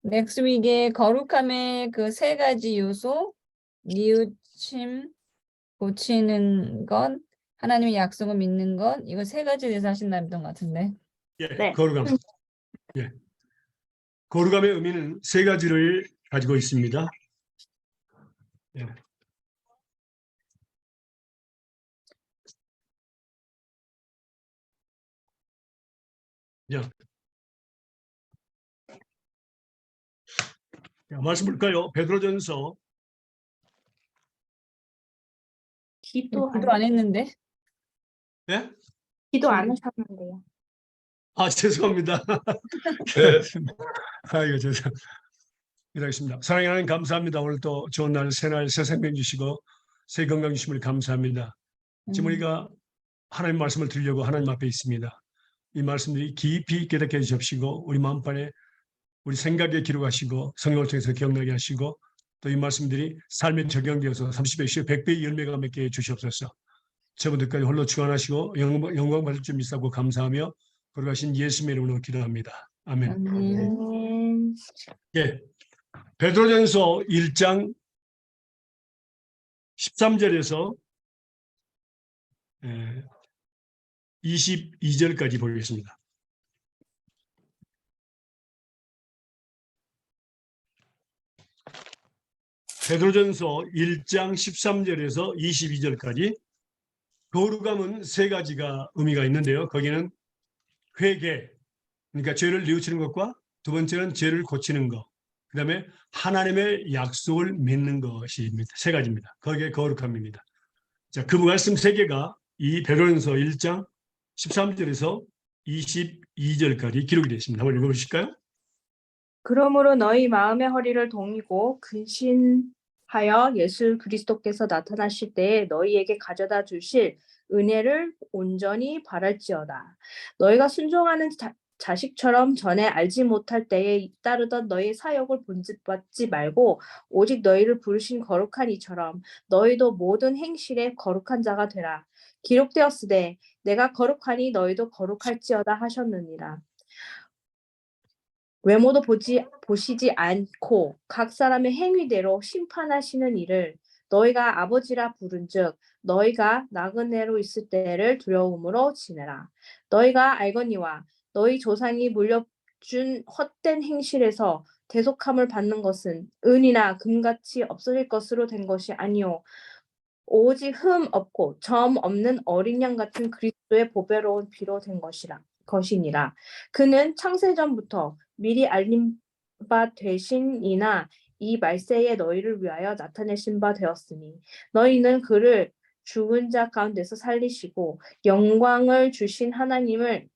넥스 윅에 거룩함의 그 세 가지 요소, 뉘우침, 고치는 것, 하나님의 약속을 믿는 것, 이거 세 가지에 대해서 하신다던 것 같은데. 예, 네. 거룩함. 예. 거룩함의 의미는 세 가지를 가지고 있습니다. 예. 자, 말씀 볼까요? 베드로전서 기도 기도 안 했는데. 예? 기도 안 하셨는데요. 아, 죄송합니다. 네. 아이고, 기도하겠습니다. 사랑하는 하나님 감사합니다. 오늘 또 좋은 날, 새날, 새 생명 주시고 새 건강 주심을 감사합니다. 지금 우리가 하나님 말씀을 들으려고 하나님 앞에 있습니다. 이 말씀들이 깊이 깨닫게 해주십시고 우리 마음판에 우리 생각에 기록하시고 성령을 통해서 기억나게 하시고 또 이 말씀들이 삶에 적용되어서 30배, 100배의 열매가 맺게 해 주시옵소서. 저분들까지 홀로 주관하시고 영광 받을 줄 믿사고 감사하며 거룩하신 예수님의 이름으로 기도합니다. 아멘. 예, 베드로전서 1장 13절에서 22절까지 보겠습니다. 베드로전서 1장 13절에서 22절까지 거룩함은 세 가지가 의미가 있는데요. 거기는 회개, 그러니까 죄를 뉘우치는 것과 두 번째는 죄를 고치는 것, 그 다음에 하나님의 약속을 믿는 것입니다. 세 가지입니다. 거기에 거룩함입니다. 자, 그 말씀 세 개가 이 베드로전서 1장 13절에서 22절까지 기록이 되어 있습니다. 한번 읽어보실까요? 그러므로 너희 마음의 허리를 동이고 근신하여 예수 그리스도께서 나타나실 때에 너희에게 가져다 주실 은혜를 온전히 바랄지어다. 너희가 순종하는 자식처럼 전에 알지 못할 때에 따르던 너희 사역을 본받지 말고 오직 너희를 부르신 거룩한 이처럼 너희도 모든 행실에 거룩한 자가 되라. 기록되었으되 내가 거룩하니 너희도 거룩할지어다 하셨느니라. 외모도 보시지 않고 각 사람의 행위대로 심판하시는 이를 너희가 아버지라 부른즉 너희가 나그네로 있을 때를 두려움으로 지내라. 너희가 알거니와 너희 조상이 물려준 헛된 행실에서 대속함을 받는 것은 은이나 금같이 없어질 것으로 된 것이 아니요 오직 흠 없고 점 없는 어린 양 같은 그리스도의 보배로운 피로 된 것이니라. 그는 창세전부터 미리 알린 바 되신이나 이 말세에 너희를 위하여 나타내신 바 되었으니 너희는 그를 죽은 자 가운데서 살리시고 영광을 주신 하나님을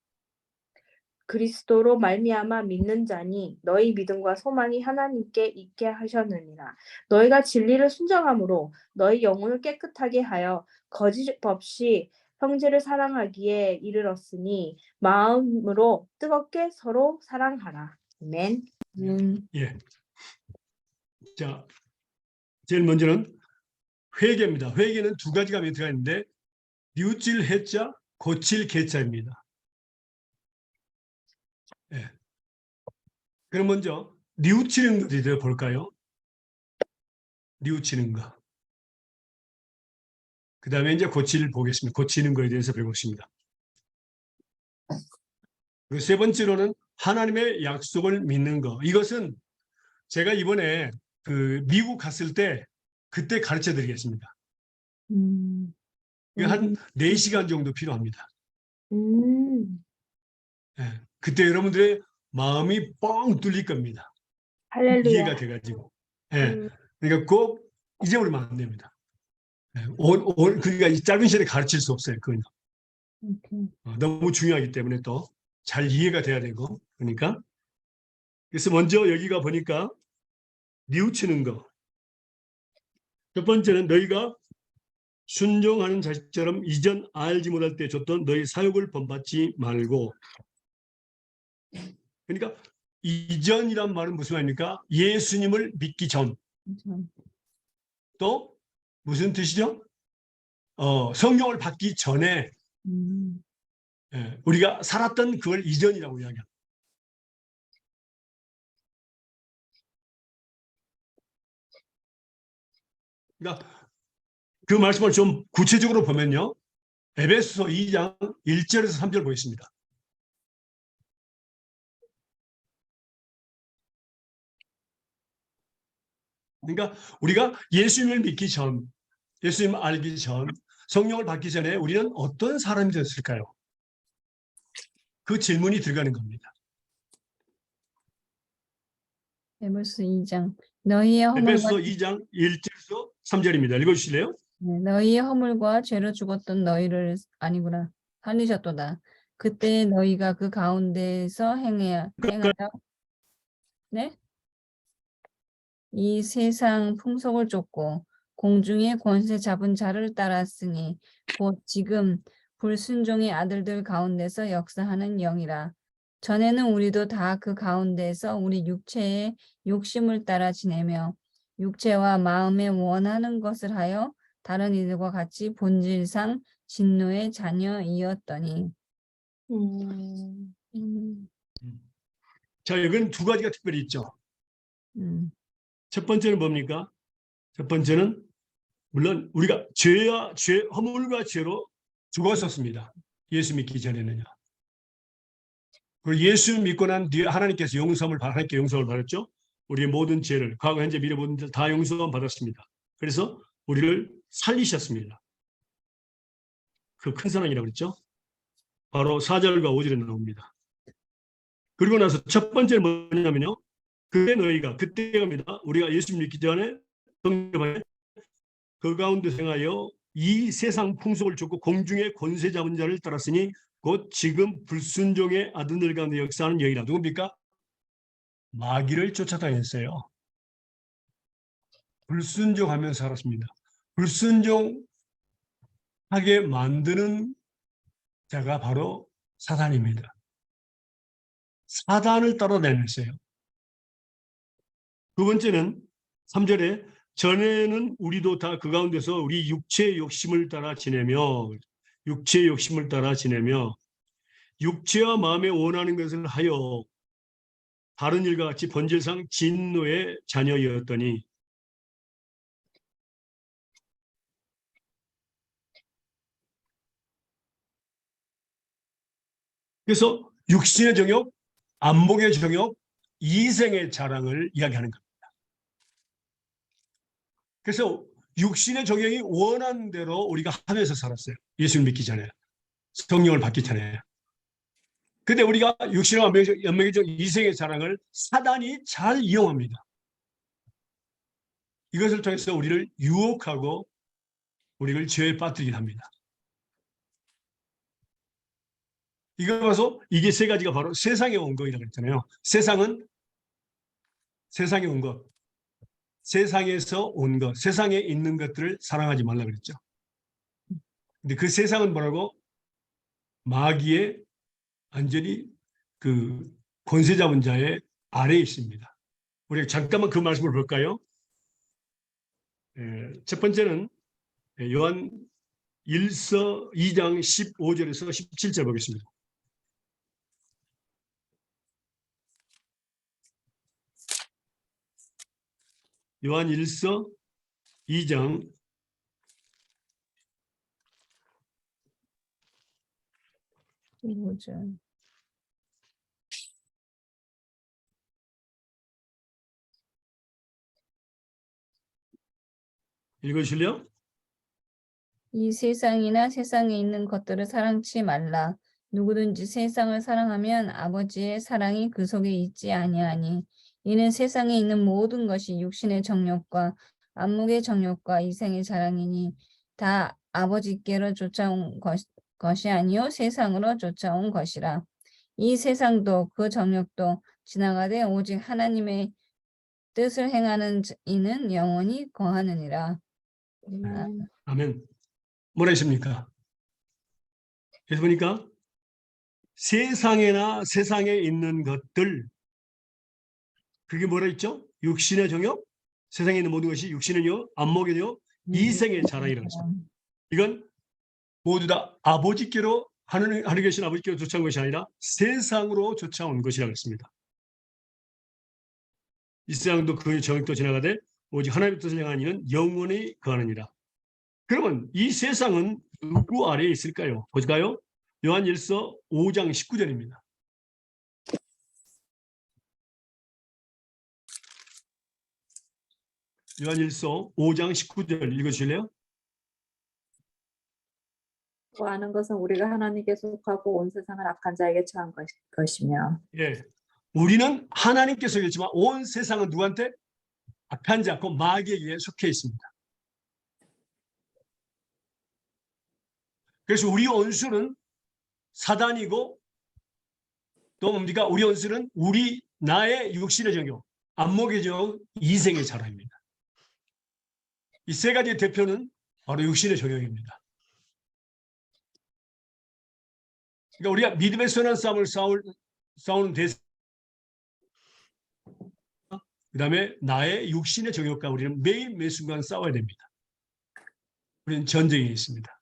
그리스도로 말미암아 믿는 자니 너희 믿음과 소망이 하나님께 있게 하셨느니라. 너희가 진리를 순종함으로 너희 영혼을 깨끗하게 하여 거짓 없이 형제를 사랑하기에 이르렀으니 마음으로 뜨겁게 서로 사랑하라. 아멘. 예. 자, 제일 먼저는 회개입니다. 회개는 두 가지가 들어가 있는데 뉘우칠 해자, 고칠 개자입니다. 예. 그럼 먼저 뉘우치는 것에 대해 볼까요? 뉘우치는 것. 그 다음에 이제 고치를 보겠습니다. 고치는 것에 대해서 배우겠습니다. 그리고 세 번째로는 하나님의 약속을 믿는 것. 이것은 제가 이번에 그 미국 갔을 때 그때 가르쳐 드리겠습니다. 한 4시간 정도 필요합니다. 예. 그때 여러분들의 마음이 뻥 뚫릴 겁니다. 할렐루야. 이해가 돼가지고. 예. 그러니까 꼭 잊어버리면 안 됩니다. 예. 그러니까 이 짧은 시간에 가르칠 수 없어요. 그건. 너무 중요하기 때문에 또 잘 이해가 돼야 되고. 그러니까. 그래서 먼저 여기가 보니까 뉘우치는 거. 첫 번째는 너희가 순종하는 자식처럼 이전 알지 못할 때 줬던 너희 사욕을 본받지 말고. 그러니까 이전이란 말은 무슨 말입니까? 예수님을 믿기 전. 또 무슨 뜻이죠? 성령을 받기 전에 우리가 살았던 그걸 이전이라고 이야기합니다. 그러니까 그 말씀을 좀 구체적으로 보면요. 에베소서 2장 1절에서 3절 보겠습니다. 그러니까 우리가 예수님을 믿기 전, 예수님을 알기 전, 성령을 받기 전에 우리는 어떤 사람이 됐을까요? 그 질문이 들어가는 겁니다. 에베소 2장. 너희의 허물과 에베소서 2장 1절에서 3절입니다. 읽어주실래요? 네, 너희의 허물과 죄로 죽었던 너희를 아니구나 살리셨도다. 그때 너희가 그 가운데서 행하여 네? 이 세상 풍속을 쫓고 공중의 권세 잡은 자를 따랐으니 곧 지금 불순종의 아들들 가운데서 역사하는 영이라. 전에는 우리도 다 그 가운데서 우리 육체의 욕심을 따라 지내며 육체와 마음에 원하는 것을 하여 다른 이들과 같이 본질상 진노의 자녀이었더니. 자, 여기는 두 가지가 특별히 있죠. 음, 첫 번째는 뭡니까? 첫 번째는 물론 우리가 허물과 죄로 죽었었습니다. 예수 믿기 전에는요. 그리고 예수 믿고 난 뒤에 하나님께 용서를 받았죠. 우리의 모든 죄를, 과거, 현재, 미래 모든 죄를 다 용서 받았습니다. 그래서 우리를 살리셨습니다. 그 큰 사랑이라고 그랬죠. 바로 4절과 5절에 나옵니다. 그리고 나서 첫 번째는 뭐냐면요. 그때입니다. 우리가 예수 믿기 전에 그 가운데 생하여 이 세상 풍속을 쫓고 공중의 권세 잡은 자를 따랐으니 곧 지금 불순종의 아들들 가운데 역사하는 영이라. 누굽니까? 마귀를 쫓아다녔어요. 불순종하면서 살았습니다. 불순종하게 만드는 자가 바로 사단입니다. 사단을 따라다녔어요. 두 번째는 3절에 전에는 우리도 다 그 가운데서 우리 육체의 욕심을 따라 지내며 육체와 마음에 원하는 것을 하여 다른 일과 같이 본질상 진노의 자녀였더니. 그래서 육신의 정욕, 안목의 정욕, 이생의 자랑을 이야기하는 겁니다. 그래서 육신의 정욕이 원하는 대로 우리가 하면서 살았어요. 예수를 믿기 전에, 성령을 받기 전에. 근데 우리가 육신과 안목의 정욕, 이생의 자랑을 사단이 잘 이용합니다. 이것을 통해서 우리를 유혹하고 우리를 죄에 빠뜨리게 합니다. 이거 봐서 이게 세 가지가 바로 세상에 온 것이라고 했잖아요. 세상에 온 것, 세상에서 온 것, 세상에 있는 것들을 사랑하지 말라 그랬죠. 근데 그 세상은 뭐라고? 마귀의 완전히 그 권세 잡은 자의 아래에 있습니다. 우리 잠깐만 그 말씀을 볼까요? 첫 번째는 요한 1서 2장 15절에서 17절 보겠습니다. 요한 1서 2장 15절. 읽으실래요? 이 세상이나 세상에 있는 것들을 사랑치 말라. 누구든지 세상을 사랑하면 아버지의 사랑이 그 속에 있지 아니하니 이는 세상에 있는 모든 것이 육신의 정욕과 안목의 정욕과 이생의 자랑이니 다 아버지께로 쫓아온 것이 아니요 세상으로 쫓아온 것이라. 이 세상도 그 정욕도 지나가되 오직 하나님의 뜻을 행하는 이는 영원히 거하느니라. 아멘. 뭐라 했습니까? 그래서 보니까 세상에 있는 것들, 그게 뭐라 했죠? 육신의 정욕, 세상에 있는 모든 것이 육신의 영, 안목의 영, 이생의 자랑이라고 했습니다. 이건 모두 다 아버지께로 하늘에 계신 아버지께로 쫓아온 것이 아니라 세상으로 쫓아온 것이라고 했습니다. 이 세상도 그 정욕도 지나가되 오직 하나님 뜻을 행하는 이는 영원히 거하느니라. 그러면 이 세상은 누구 아래에 있을까요? 볼까요? 요한일서 5장 19절입니다. 요한일서 5장 19절 읽어주실래요? 또 아는 것은 우리가 하나님께 속하고 온 세상을 악한 자에게 처한 것이며 예. 우리는 하나님께서 있지만 온 세상은 누구한테? 악한 자, 그 마귀에게 속해 있습니다. 그래서 우리 원수는 사단이고 또 뭡니까? 우리 원수는 나의 육신의 정욕, 안목의 정욕, 이생의 자랑입니다. 이 세 가지의 대표는 바로 육신의 정욕입니다. 그러니까 우리가 믿음의 선한 싸움을 싸우는 대상, 그 다음에 나의 육신의 정욕과 우리는 매일 매 순간 싸워야 됩니다. 우리는 전쟁이 있습니다.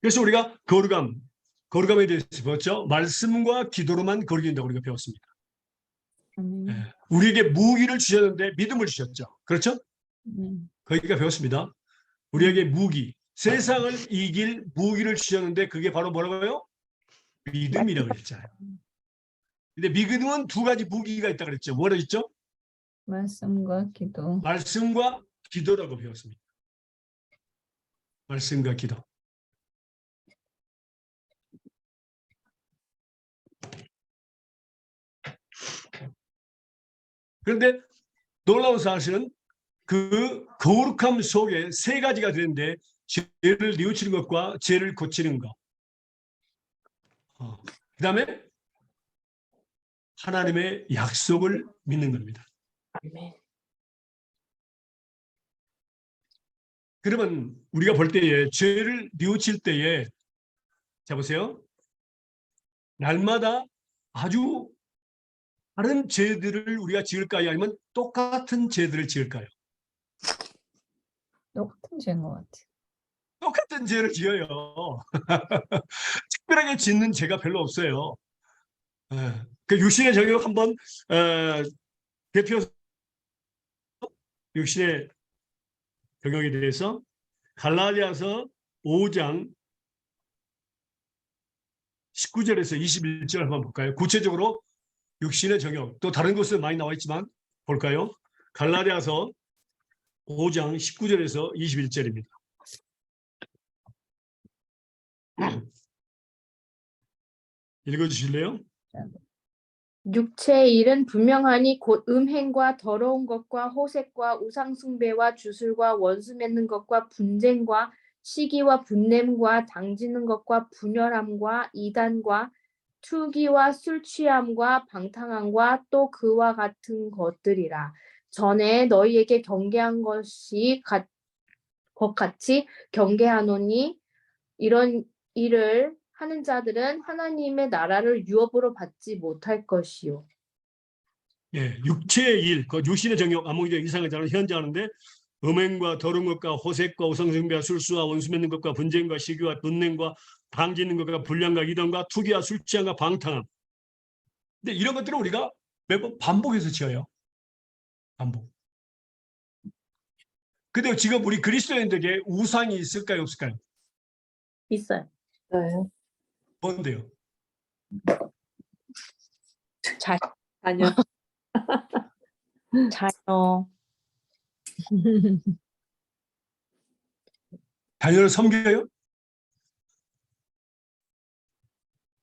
그래서 우리가 거룩함에 대해서 배웠죠. 말씀과 기도로만 거룩해진다고 우리가 배웠습니다. 예. 우리에게 무기를 주셨는데 믿음을 주셨죠. 그렇죠? 거기가 배웠습니다. 우리에게 무기, 세상을 이길 무기를 주셨는데 그게 바로 뭐라고요? 믿음이라고 그랬잖아요. 근데 믿음은 두 가지 무기가 있다 그랬죠. 뭐라 했죠? 말씀과 기도. 말씀과 기도라고 배웠습니다. 말씀과 기도. 그런데 놀라운 사실은 그 거룩함 속에 세 가지가 되는데 죄를 뉘우치는 것과 죄를 고치는 것. 그 다음에 하나님의 약속을 믿는 겁니다. 아멘. 그러면 우리가 볼 때에 죄를 뉘우칠 때에 자 보세요. 날마다 아주 다른 죄들을 우리가 지을까요? 아니면 똑같은 죄들을 지을까요? 똑같은 죄인 것 같아. 똑같은 죄를 지어요. 특별하게 짓는 죄가 별로 없어요. 그 육신의 정욕 한번 대표 육신의 정욕에 대해서 갈라디아서 5장 19절에서 21절 한번 볼까요? 구체적으로 육신의 정욕, 또 다른 곳에 많이 나와 있지만 볼까요? 갈라디아서 5장 19절에서 21절입니다. 읽어주실래요? 육체의 일은 분명하니 곧 음행과 더러운 것과 호색과 우상숭배와 주술과 원수 맺는 것과 분쟁과 시기와 분냄과 당지는 것과 분열함과 이단과 투기와 술 취함과 방탕함과 또 그와 같은 것들이라. 전에 너희에게 경계한 것 같이 경계하노니 이런 일을 하는 자들은 하나님의 나라를 유업으로 받지 못할 것이요. 예, 육체의 일, 그 육신의 정욕, 안목의 이상의 자는 현재하는데 음행과 더러운 것과 호색과 우상숭배와 술수와 원수 맺는 것과 분쟁과 시기와 분냄과 당지는 것과 불량과 이단과 투기와 술 취함과 방탕함. 근데 이런 것들은 우리가 매번 반복해서 지어요. 반복. 근데 지금 우리 그리스도인들에게 우상이 있을까요, 없을까요? 있어요. 뭔데요? 자녀 자녀, 자녀를 섬겨요?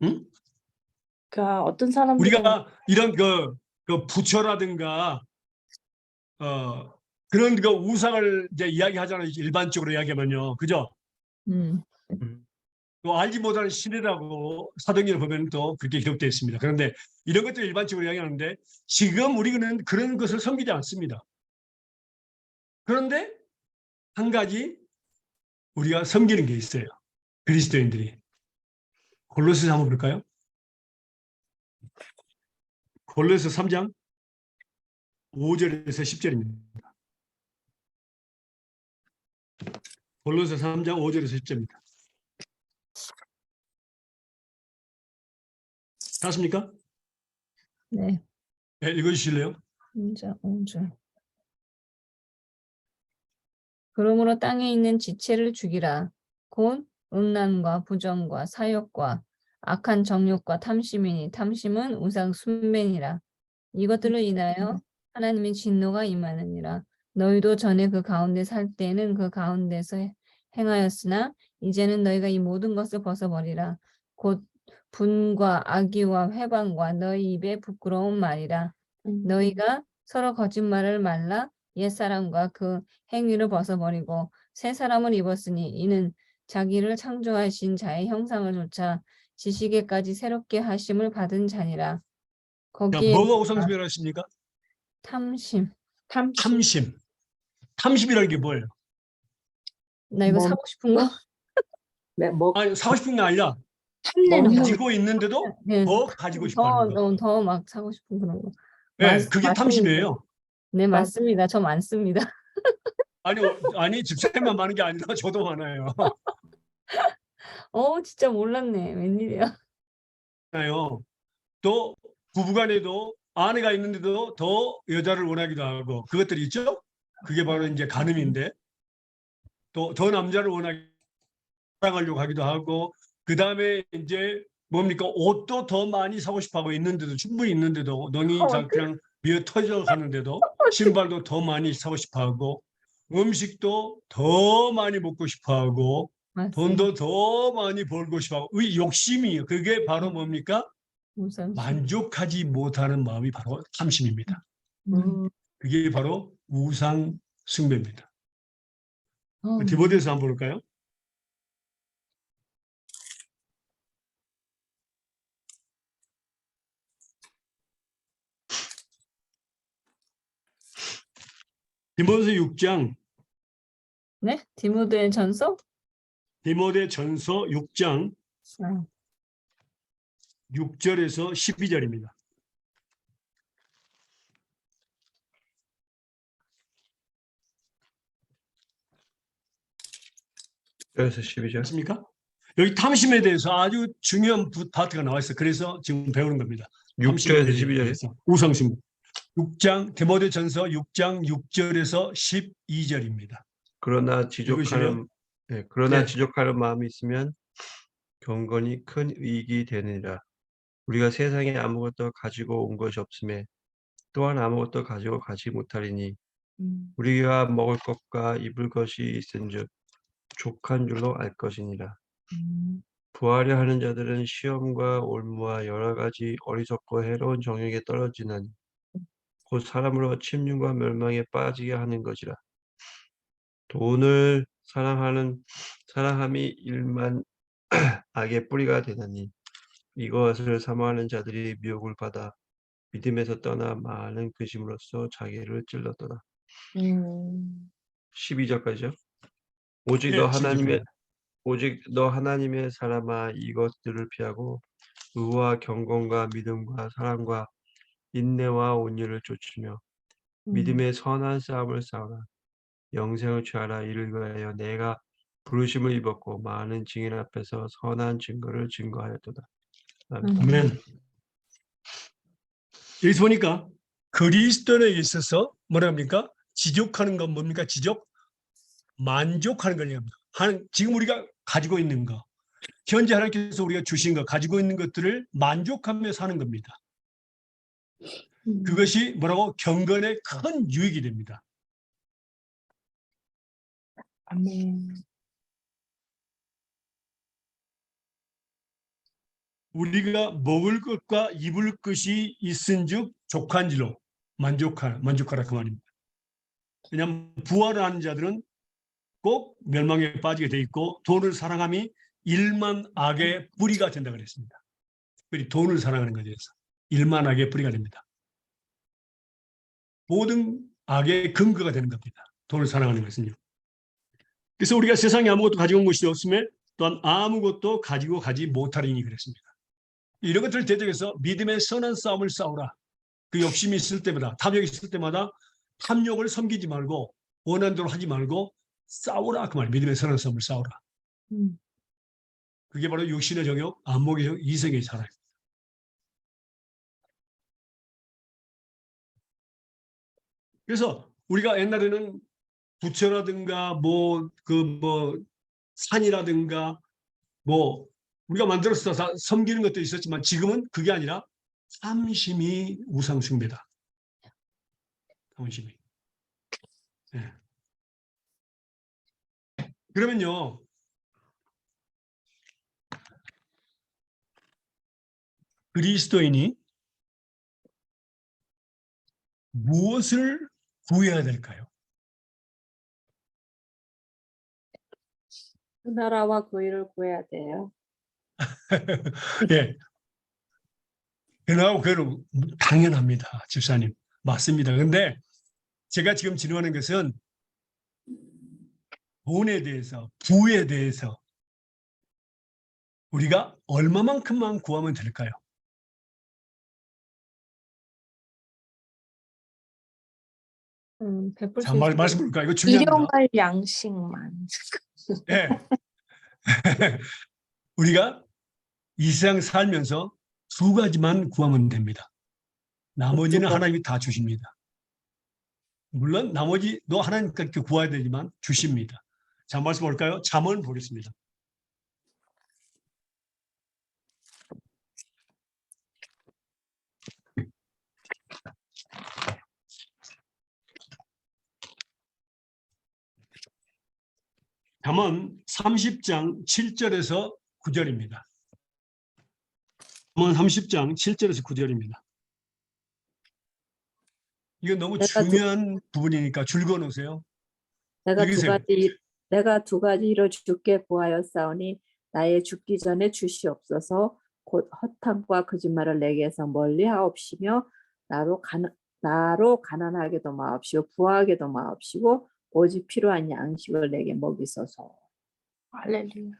응? 그러니까 어떤 사람들은 우리가 이런 그 부처라든가 그런 그 우상을 이제 이야기하잖아요. 일반적으로 이야기하면요, 그죠? 또 알지 못하는 신이라고 사도행전을 보면 또 그렇게 기록되어 있습니다. 그런데 이런 것들을 일반적으로 이야기하는데 지금 우리는 그런 것을 섬기지 않습니다. 그런데 한 가지 우리가 섬기는 게 있어요. 그리스도인들이. 골로새서 한번 볼까요? 골로새서 3장 5절에서 10절입니다. 골로새서 3장 5절에서 10절입니다. 닿습니까? 네. 네, 읽어주실래요? 3절, 5절. 그러므로 땅에 있는 지체를 죽이라. 곧 음란과 부정과 사욕과 악한 정욕과 탐심이니 탐심은 우상 숭배니라. 이것들로 인하여 하나님의 진노가 임하느니라. 너희도 전에 그 가운데 살 때는 그 가운데서 행하였으나 이제는 너희가 이 모든 것을 벗어버리라. 곧 분과 악의와 회방과 너희 입에 부끄러운 말이라. 너희가 서로 거짓말을 말라 옛사람과 그 행위를 벗어버리고 새 사람을 입었으니 이는 자기를 창조하신 자의 형상을 좇아 지식에까지 새롭게 하심을 받은 자니라. 자, 거기에 뭐가 우상숭배라 했습니까? 탐심. 탐심. 탐심. 탐심이라는 게 뭐예요? 나 이거 뭐, 사고 싶은 거? 네, 뭐, 아니, 사고 싶은 게 아니라 탐내는 거. 가지고 있는데도 네. 더 가지고 싶어 하는 거. 더 막 사고 싶은 그런 거. 네, 그게 맞습니다. 탐심이에요. 네, 맞습니다. 저 많습니다. 아니, 집사님만 많은 게 아니라 저도 많아요. 진짜 몰랐네. 웬일이야. 또 부부간에도 아내가 있는데도 더 여자를 원하기도 하고 그것들이 있죠? 그게 바로 이제 간음인데 또 더 남자를 사랑하려고 하기도 하고 그 다음에 이제 뭡니까? 옷도 더 많이 사고 싶어하고 있는데도 충분히 있는데도 눈이 그냥 미어 터져 가는데도 신발도 더 많이 사고 싶어하고 음식도 더 많이 먹고 싶어하고 맞습니다. 돈도 더 많이 벌고 싶어하고 이 욕심이에요. 그게 바로 뭡니까? 우선 만족하지 못하는 마음이 바로 탐심입니다. 그게 바로 우상 숭배입니다. 디모데서 한번 볼까요? 디모데서 6장, 네? 디모데 전서? 디모데 전서 6장 6절에서 12절입니다. 그래서 12절. 맞습니까? 여기 탐심에 대해서 아주 중요한 파트가 나와 있어요. 그래서 지금 배우는 겁니다. 6절에서 12절이요? 우상숭배. 6장 디모데 전서 6장 6절에서 12절입니다. 그러나 네. 지족하는 마음이 있으면 경건이 큰 이익이 되느니라. 우리가 세상에 아무것도 가지고 온 것이 없음에 또한 아무것도 가지고 가지 못하리니 우리가 먹을 것과 입을 것이 있은즉 족한 줄로 알 것이니라. 부하려 하는 자들은 시험과 올무와 여러 가지 어리석고 해로운 정욕에 떨어지나니 곧 사람으로 침륜과 멸망에 빠지게 하는 것이라. 돈을 사랑함이 일만 악의 뿌리가 되나니 이것을 사모하는 자들이 미혹을 받아 믿음에서 떠나 많은 근심으로써 자기를 찔렀더라. 12절까지요. 오직 네, 오직 너 하나님의 사람아 이것들을 피하고 의와 경건과 믿음과 사랑과 인내와 온유를 쫓으며 믿음의 선한 싸움을 싸우라. 영생을 취하라. 이를 위하여 내가 부르심을 입었고 많은 증인 앞에서 선한 증거를 증거하였도다. 아멘. 여기서 보니까 그리스도인에 있어서 뭐라 합니까? 지족하는 건 뭡니까? 만족하는 걸 얘기합니다. 지금 우리가 가지고 있는 거, 현재 하나님께서 우리가 주신 거, 가지고 있는 것들을 만족하며 사는 겁니다. 그것이 뭐라고? 경건의 큰 유익이 됩니다. 아멘. 우리가 먹을 것과 입을 것이 있은즉 족한지로 만족하라 그 말입니다. 왜냐하면 부활을 하는 자들은 꼭 멸망에 빠지게 돼 있고 돈을 사랑함이 일만 악의 뿌리가 된다 그랬습니다. 특별히 돈을 사랑하는 것에 대해서 일만 악의 뿌리가 됩니다. 모든 악의 근거가 되는 겁니다. 돈을 사랑하는 것은요. 그래서 우리가 세상에 아무것도 가지고 온 것이 없음에 또한 아무것도 가지고 가지 못하리니 그랬습니다. 이런 것들을 대적해서 믿음의 선한 싸움을 싸우라. 그 욕심이 있을 때마다, 탐욕이 있을 때마다 탐욕을 섬기지 말고 원하는 대로 하지 말고 싸우라 그 말. 믿음의 선한 싸움을 싸우라. 그게 바로 육신의 정욕, 안목의 정욕, 이성의 사랑입니다. 그래서 우리가 옛날에는 부처라든가 산이라든가 뭐 우리가 만들어서 섬기는 것도 있었지만 지금은 그게 아니라 삼심이 우상숭배다. 삼심이. 예. 그러면요. 그리스도인이 무엇을 구해야 될까요? 그 나라와 그 일을 구해야 돼요. 예. 그나마 그는 당연합니다. 집사님. 맞습니다. 근데 제가 지금 질문하는 것은 돈에 대해서, 부에 대해서 우리가 얼마만큼만 구하면 될까요? 베풀 자, 수 있어요. 말씀 볼까요? 이거 중요합니다. 일용할 양식만. 예. 우리가 이 세상 살면서 두 가지만 구하면 됩니다. 나머지는 하나님이 다 주십니다. 물론 나머지도 하나님께 구해야 되지만 주십니다. 자, 말씀 볼까요? 잠언 보겠습니다. 잠언 30장 7절에서 9절입니다. 잠언 30장 7절에서 9절입니다. 이건 너무 중요한 부분이니까 줄거 놓으세요. 읽으세요. 내가 두 가지 일을 주께 구하였사오니 나의 죽기 전에 주시옵소서. 곧 허탄과 거짓말을 내게서 멀리하옵시며 나로 가난하게도 마옵시고 부하게도 마옵시고 오직 필요한 양식을 내게 먹이소서. 할렐루야.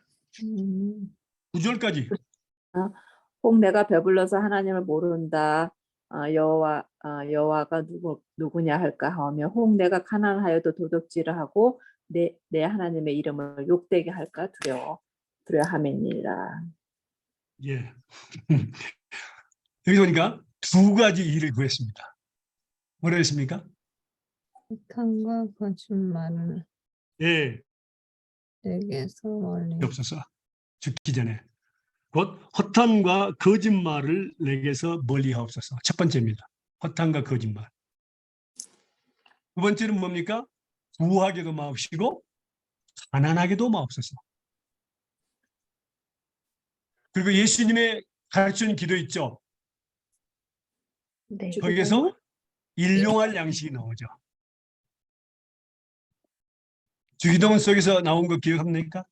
9절까지. 혹 내가 배불러서 하나님을 모른다. 여호와가 누구냐 할까 하며 혹 내가 가난하여도 도둑질을 하고 내 하나님의 이름을 욕되게 할까 두려함이니라. 예. 여기 보니까 두 가지 일을 구했습니다. 뭐라 했습니까? 허탄과 거짓말을 예. 내게서 멀리. 없어서 죽기 전에 곧 허탄과 거짓말을 내게서 멀리하옵소서. 첫 번째입니다. 허탄과 거짓말. 두 번째는 뭡니까? 부하게도 마옵시고 가난하게도 마옵소서. 그리고 예수님의 가르치는 기도 있죠. 네. 거기에서 일용할 양식이 나오죠. 주기도문 속에서 나온 거 기억합니까?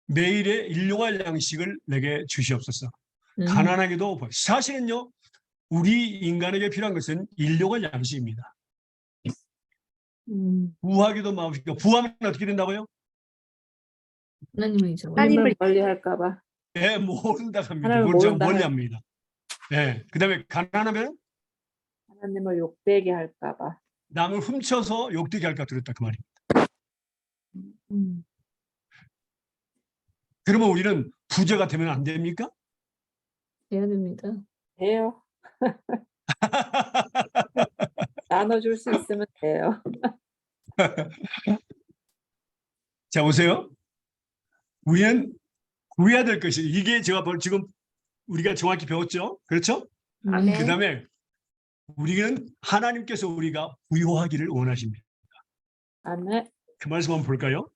매일의 일용할 양식을 내게 주시옵소서. 가난하게도 사실은요. 우리 인간에게 필요한 것은 일용할 양식입니다. 부하기도 마옵시고 부하면 어떻게 된다고요? 하나님을 잊어. 하나님을 멀리할까봐. 예, 모른다고 합니다. 하나님을 그건 좀 모른다 멀리합니다. 예, 그다음에 가난하면 하나님을 욕되게 할까봐. 남을 훔쳐서 욕되게 할까 두렵다 그 말입니다. 그러면 우리는 부자가 되면 안 됩니까? 해야 됩니다. 돼요. 나눠줄 수 있으면 돼요. 자, 보세요. 우리는 구해야 될 것이 이게 제가 지금 우리가 정확히 배웠죠. 그렇죠? 아멘. 그다음에 우리는 하나님께서 우리가 부유하기를 원하십니다. 아멘. 그 말씀 한번 볼까요?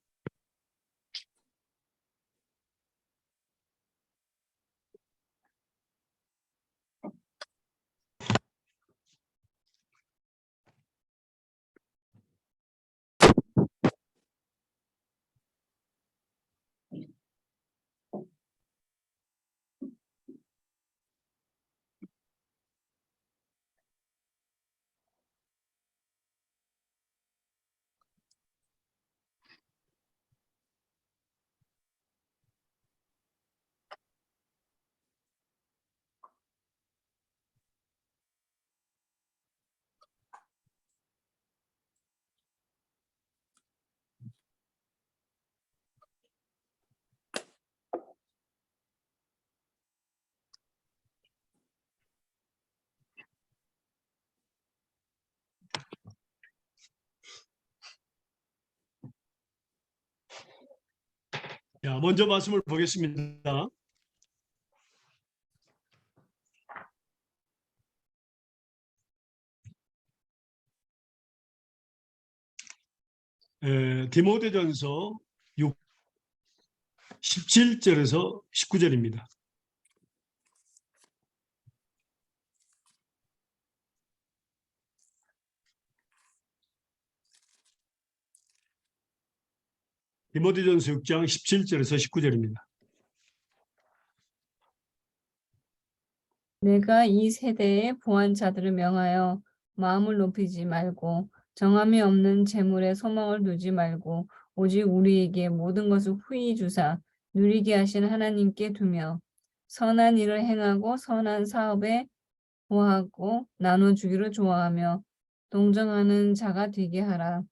자, 먼저 말씀을 보겠습니다. 디모데전서 6 17절에서 19절입니다. 디모데전서 6장 17절에서 19절입니다. 내가 이 세대의 보한 자들을 명하여 마음을 높이지 말고 정함이 없는 재물에 소망을 두지 말고 오직 우리에게 모든 것을 후히 주사 누리게 하신 하나님께 두며 선한 일을 행하고 선한 사업에 보하고 나눠주기를 좋아하며 동정하는 자가 되게 하라.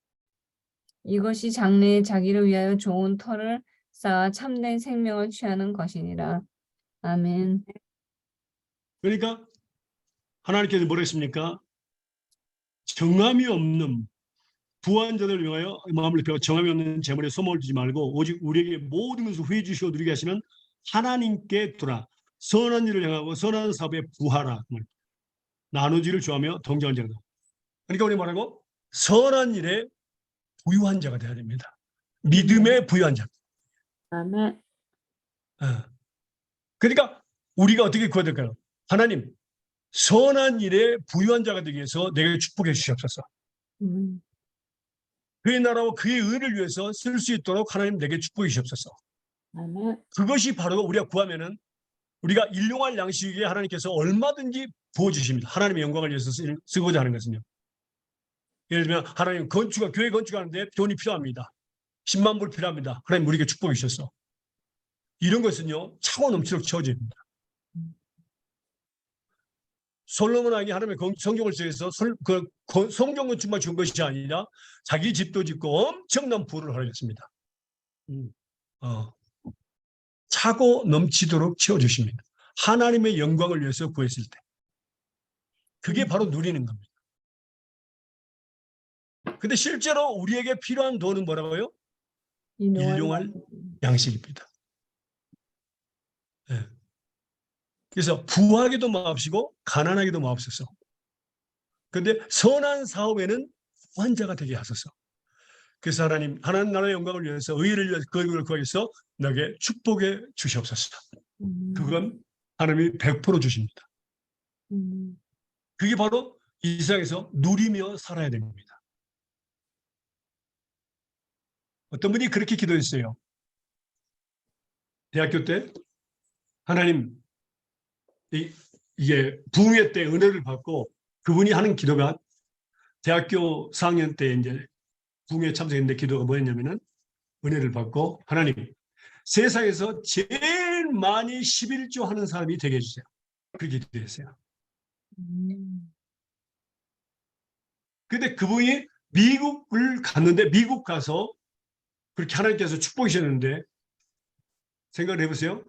이것이 장래에 자기를 위하여 좋은 터를 쌓아 참된 생명을 취하는 것이니라. 아멘. 그러니까 하나님께서 뭐라 했습니까? 정함이 없는 부한 자들을 위하여 마음을 높여 정함이 없는 재물에 소망을 두지 말고 오직 우리에게 모든 것을 후히 주시고 누리게 하시는 하나님께 두라. 선한 일을 행하고 선한 사업에 부하라. 나누지를 좋아하며 동정한 자다. 그러니까 우리 뭐라고? 선한 일에 부유한 자가 되어야 됩니다. 믿음에 부유한 자. 아멘. 그러니까 우리가 어떻게 구해야 될까요? 하나님, 선한 일에 부유한 자가 되기 위해서 내게 축복해 주시옵소서. 그의 나라와 그의 의를 위해서 쓸 수 있도록 하나님 내게 축복해 주시옵소서. 아멘. 그것이 바로 우리가 구하면은 우리가 일용할 양식에 하나님께서 얼마든지 부어주십니다. 하나님의 영광을 위해서 쓰고자 하는 것은요. 예를 들면 하나님 교회 건축하는데 돈이 필요합니다. 10만 불 필요합니다. 하나님 우리에게 축복해 주셨어. 이런 것은요. 차고 넘치도록 채워집니다. 솔로몬 왕이 하나님의 성경을 쓰여서 성경 건축만 준 것이 아니라 자기 집도 짓고 엄청난 부를 허락했습니다. 차고 넘치도록 채워주십니다. 하나님의 영광을 위해서 구했을 때. 그게 바로 누리는 겁니다. 근데 실제로 우리에게 필요한 돈은 뭐라고요? 일용할 양식입니다. 네. 그래서 부하기도 마옵시고 가난하기도 마옵소서. 그런데 선한 사업에는 부한자가 되게 하소서. 그래서 하나님 나라의 영광을 위해서 의를 위해서 그 얼굴을 구하기 위해서 너에게 축복해 주시옵소서. 그건 하나님이 100% 주십니다. 그게 바로 이 세상에서 누리며 살아야 됩니다. 어떤 분이 그렇게 기도했어요. 대학교 때 하나님 이게 부흥회 때 은혜를 받고 그분이 하는 기도가 대학교 4학년 때 이제 부흥회 참석했는데 기도가 뭐였냐면은 은혜를 받고 하나님 세상에서 제일 많이 11조 하는 사람이 되게 해주세요. 그렇게 기도했어요. 근데 그분이 미국을 갔는데 미국 가서 그렇게 하나님께서 축복해 주셨는데 생각을 해보세요.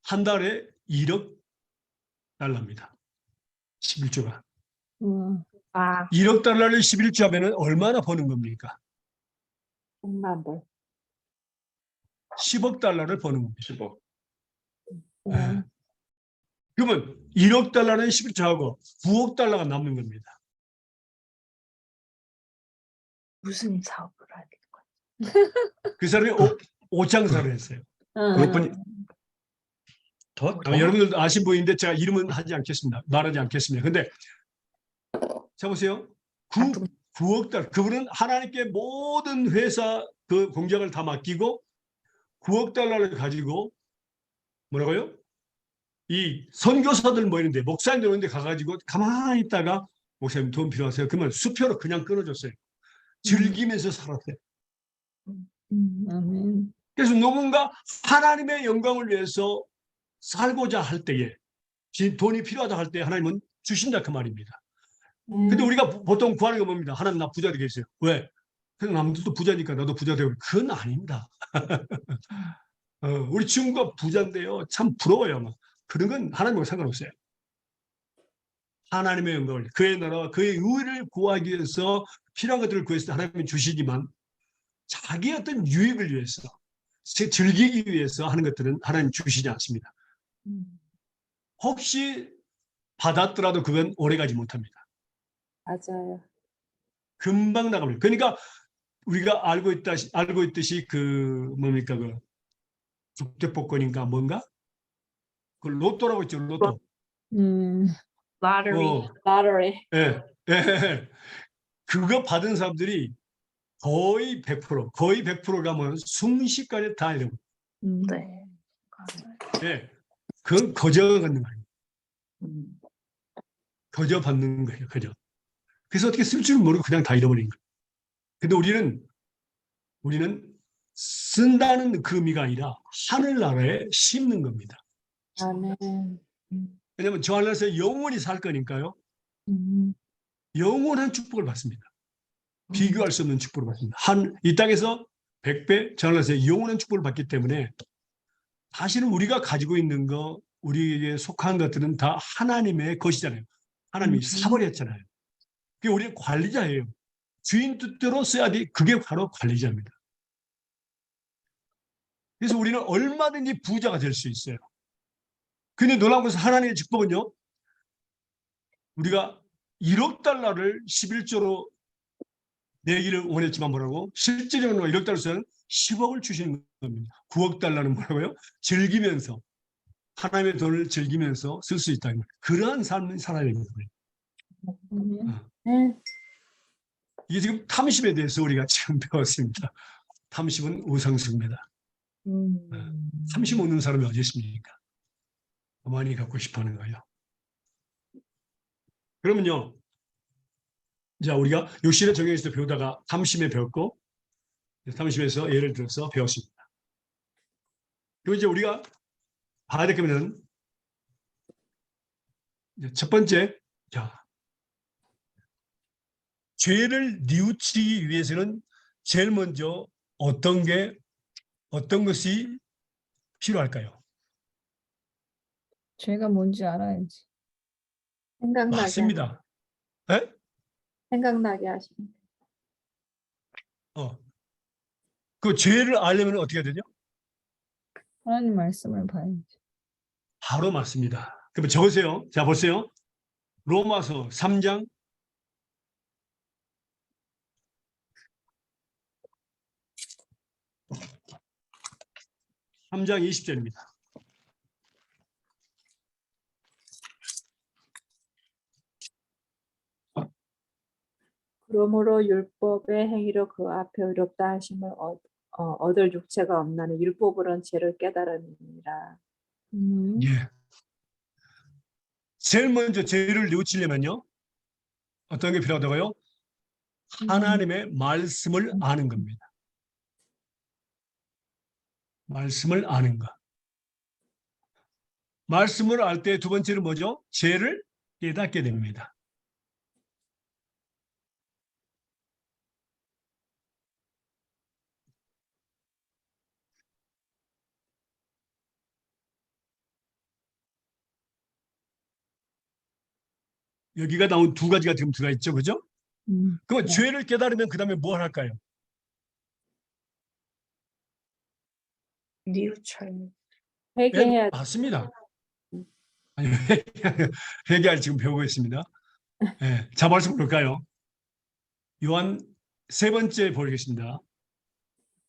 한 달에 1억 달러입니다. 11조가. 아, 1억 달러를 11조 하면 얼마나 버는 겁니까? 100만 불. 10억 달러를 버는 겁니다. 10억. 네. 그러면 1억 달러는 11조하고 9억 달러가 남는 겁니다. 무슨 사업을 하는 거야? 그 사람이 옷장사를 했어요. 그것뿐이 더 여러분들도 아신 분인데 제가 이름은 하지 않겠습니다. 말하지 않겠습니다. 근데 자 보세요. 9억 달러. 그분은 하나님께 모든 회사 그 공장을 다 맡기고 9억 달러를 가지고 뭐라고요? 이 선교사들 모이는데 목사님들 오는데 가가지고 가만히 있다가 목사님 돈 필요하세요? 그러면 수표로 그냥 끊어줬어요. 즐기면서 살았어요. 아멘. 그래서 누군가 하나님의 영광을 위해서 살고자 할 때에 돈이 필요하다 할 때 하나님은 주신다 그 말입니다. 근데 우리가 보통 구하는 거 뭡니다. 하나님 나 부자 되게 해주세요. 왜? 그냥 남들도 부자니까 나도 부자 되고. 그건 아닙니다. 우리 친구가 부자인데요. 참 부러워요. 막. 그런 건 하나님과 상관없어요. 하나님의 영광을 그의 나라와 그의 의를 구하기 위해서 필요한 것들을 구해서 하나님이 주시지만 자기의 어떤 유익을 위해서 즐기기 위해서 하는 것들은 하나님 주시지 않습니다. 음, 혹시 받았더라도 그건 오래가지 못합니다. 맞아요. 금방 나갑니다. 그러니까 우리가 알고 있듯이 그 뭡니까 그 국대복권인가 뭔가 그 로또라고 있죠. 로또. lottery. 어, Lottery. 예, 예. 그거 받은 사람들이 거의 100%, 거의 100%가 뭐 순식간에 다 이러고. 네. 예. 그건 거저 받는 거예요. 음, 거저 받는 거예요. 거저. 그래서 어떻게 쓸 줄 모르고 그냥 다 잃어버린 거예요. 근데 우리는 쓴다는 그 의미가 아니라 하늘나라에 심는 겁니다. 아멘. 왜냐하면 저 하늘에서 영원히 살 거니까요. 음, 영원한 축복을 받습니다. 비교할 수 없는 축복을 받습니다. 이 땅에서 100배, 저 하늘에서 영원한 축복을 받기 때문에 사실은 우리가 가지고 있는 거, 우리에게 속한 것들은 다 하나님의 것이잖아요. 하나님이 사버렸잖아요. 그게 우리는 관리자예요. 주인 뜻대로 써야 돼. 그게 바로 관리자입니다. 그래서 우리는 얼마든지 부자가 될 수 있어요. 근데 놀라운 것은 하나님의 축복은요. 우리가 1억 달러를 11조로 내기를 원했지만 뭐라고? 실질적으로 1억 달러는 10억을 주시는 겁니다. 9억 달러는 뭐라고요? 즐기면서 하나님의 돈을 즐기면서 쓸 수 있다는 거예요. 그러한 삶을 살아야 됩니다. 네. 이게 지금 탐심에 대해서 우리가 지금 배웠습니다. 탐심은 우상숭배다. 탐심 없는 사람이 어디 있습니까? 많이 갖고 싶어하는 거예요. 그러면요. 자, 우리가 육신의 정형에서 배우다가 탐심에 배웠고 탐심에서 예를 들어서 배웠습니다. 그리고 이제 우리가 봐야 될 거는 첫 번째, 자, 죄를 뉘우치기 위해서는 제일 먼저 어떤 것이 필요할까요? 죄가 뭔지 알아야지. 생각나게 맞습니다. 에? 생각나게 하시면 그 죄를 알려면 어떻게 해야 되죠? 하나님 말씀을 봐야지. 바로 맞습니다. 그럼 적으세요. 자, 보세요. 로마서 3장 3장 20절입니다. 그러므로 율법의 행위로 그 앞에 의롭다 하심을 얻을 육체가 없나니 율법으로는 죄를 깨달음이니라. 예. 제일 먼저 죄를 뉘우치려면요. 어떤 게 필요하다고요? 하나님의 말씀을 아는 겁니다. 말씀을 아는 것. 말씀을 알 때 두 번째는 뭐죠? 죄를 깨닫게 됩니다. 여기가 나온 두 가지가 지금 들어가 있죠. 그죠? 그럼 네. 죄를 깨달으면 그 다음에 뭘 할까요? 뉘우쳐요. 회개해야 맞습니다. 아니, 회개할 지금 배우고 있습니다. 네, 자, 말씀 볼까요? 요한 세 번째 보겠습니다.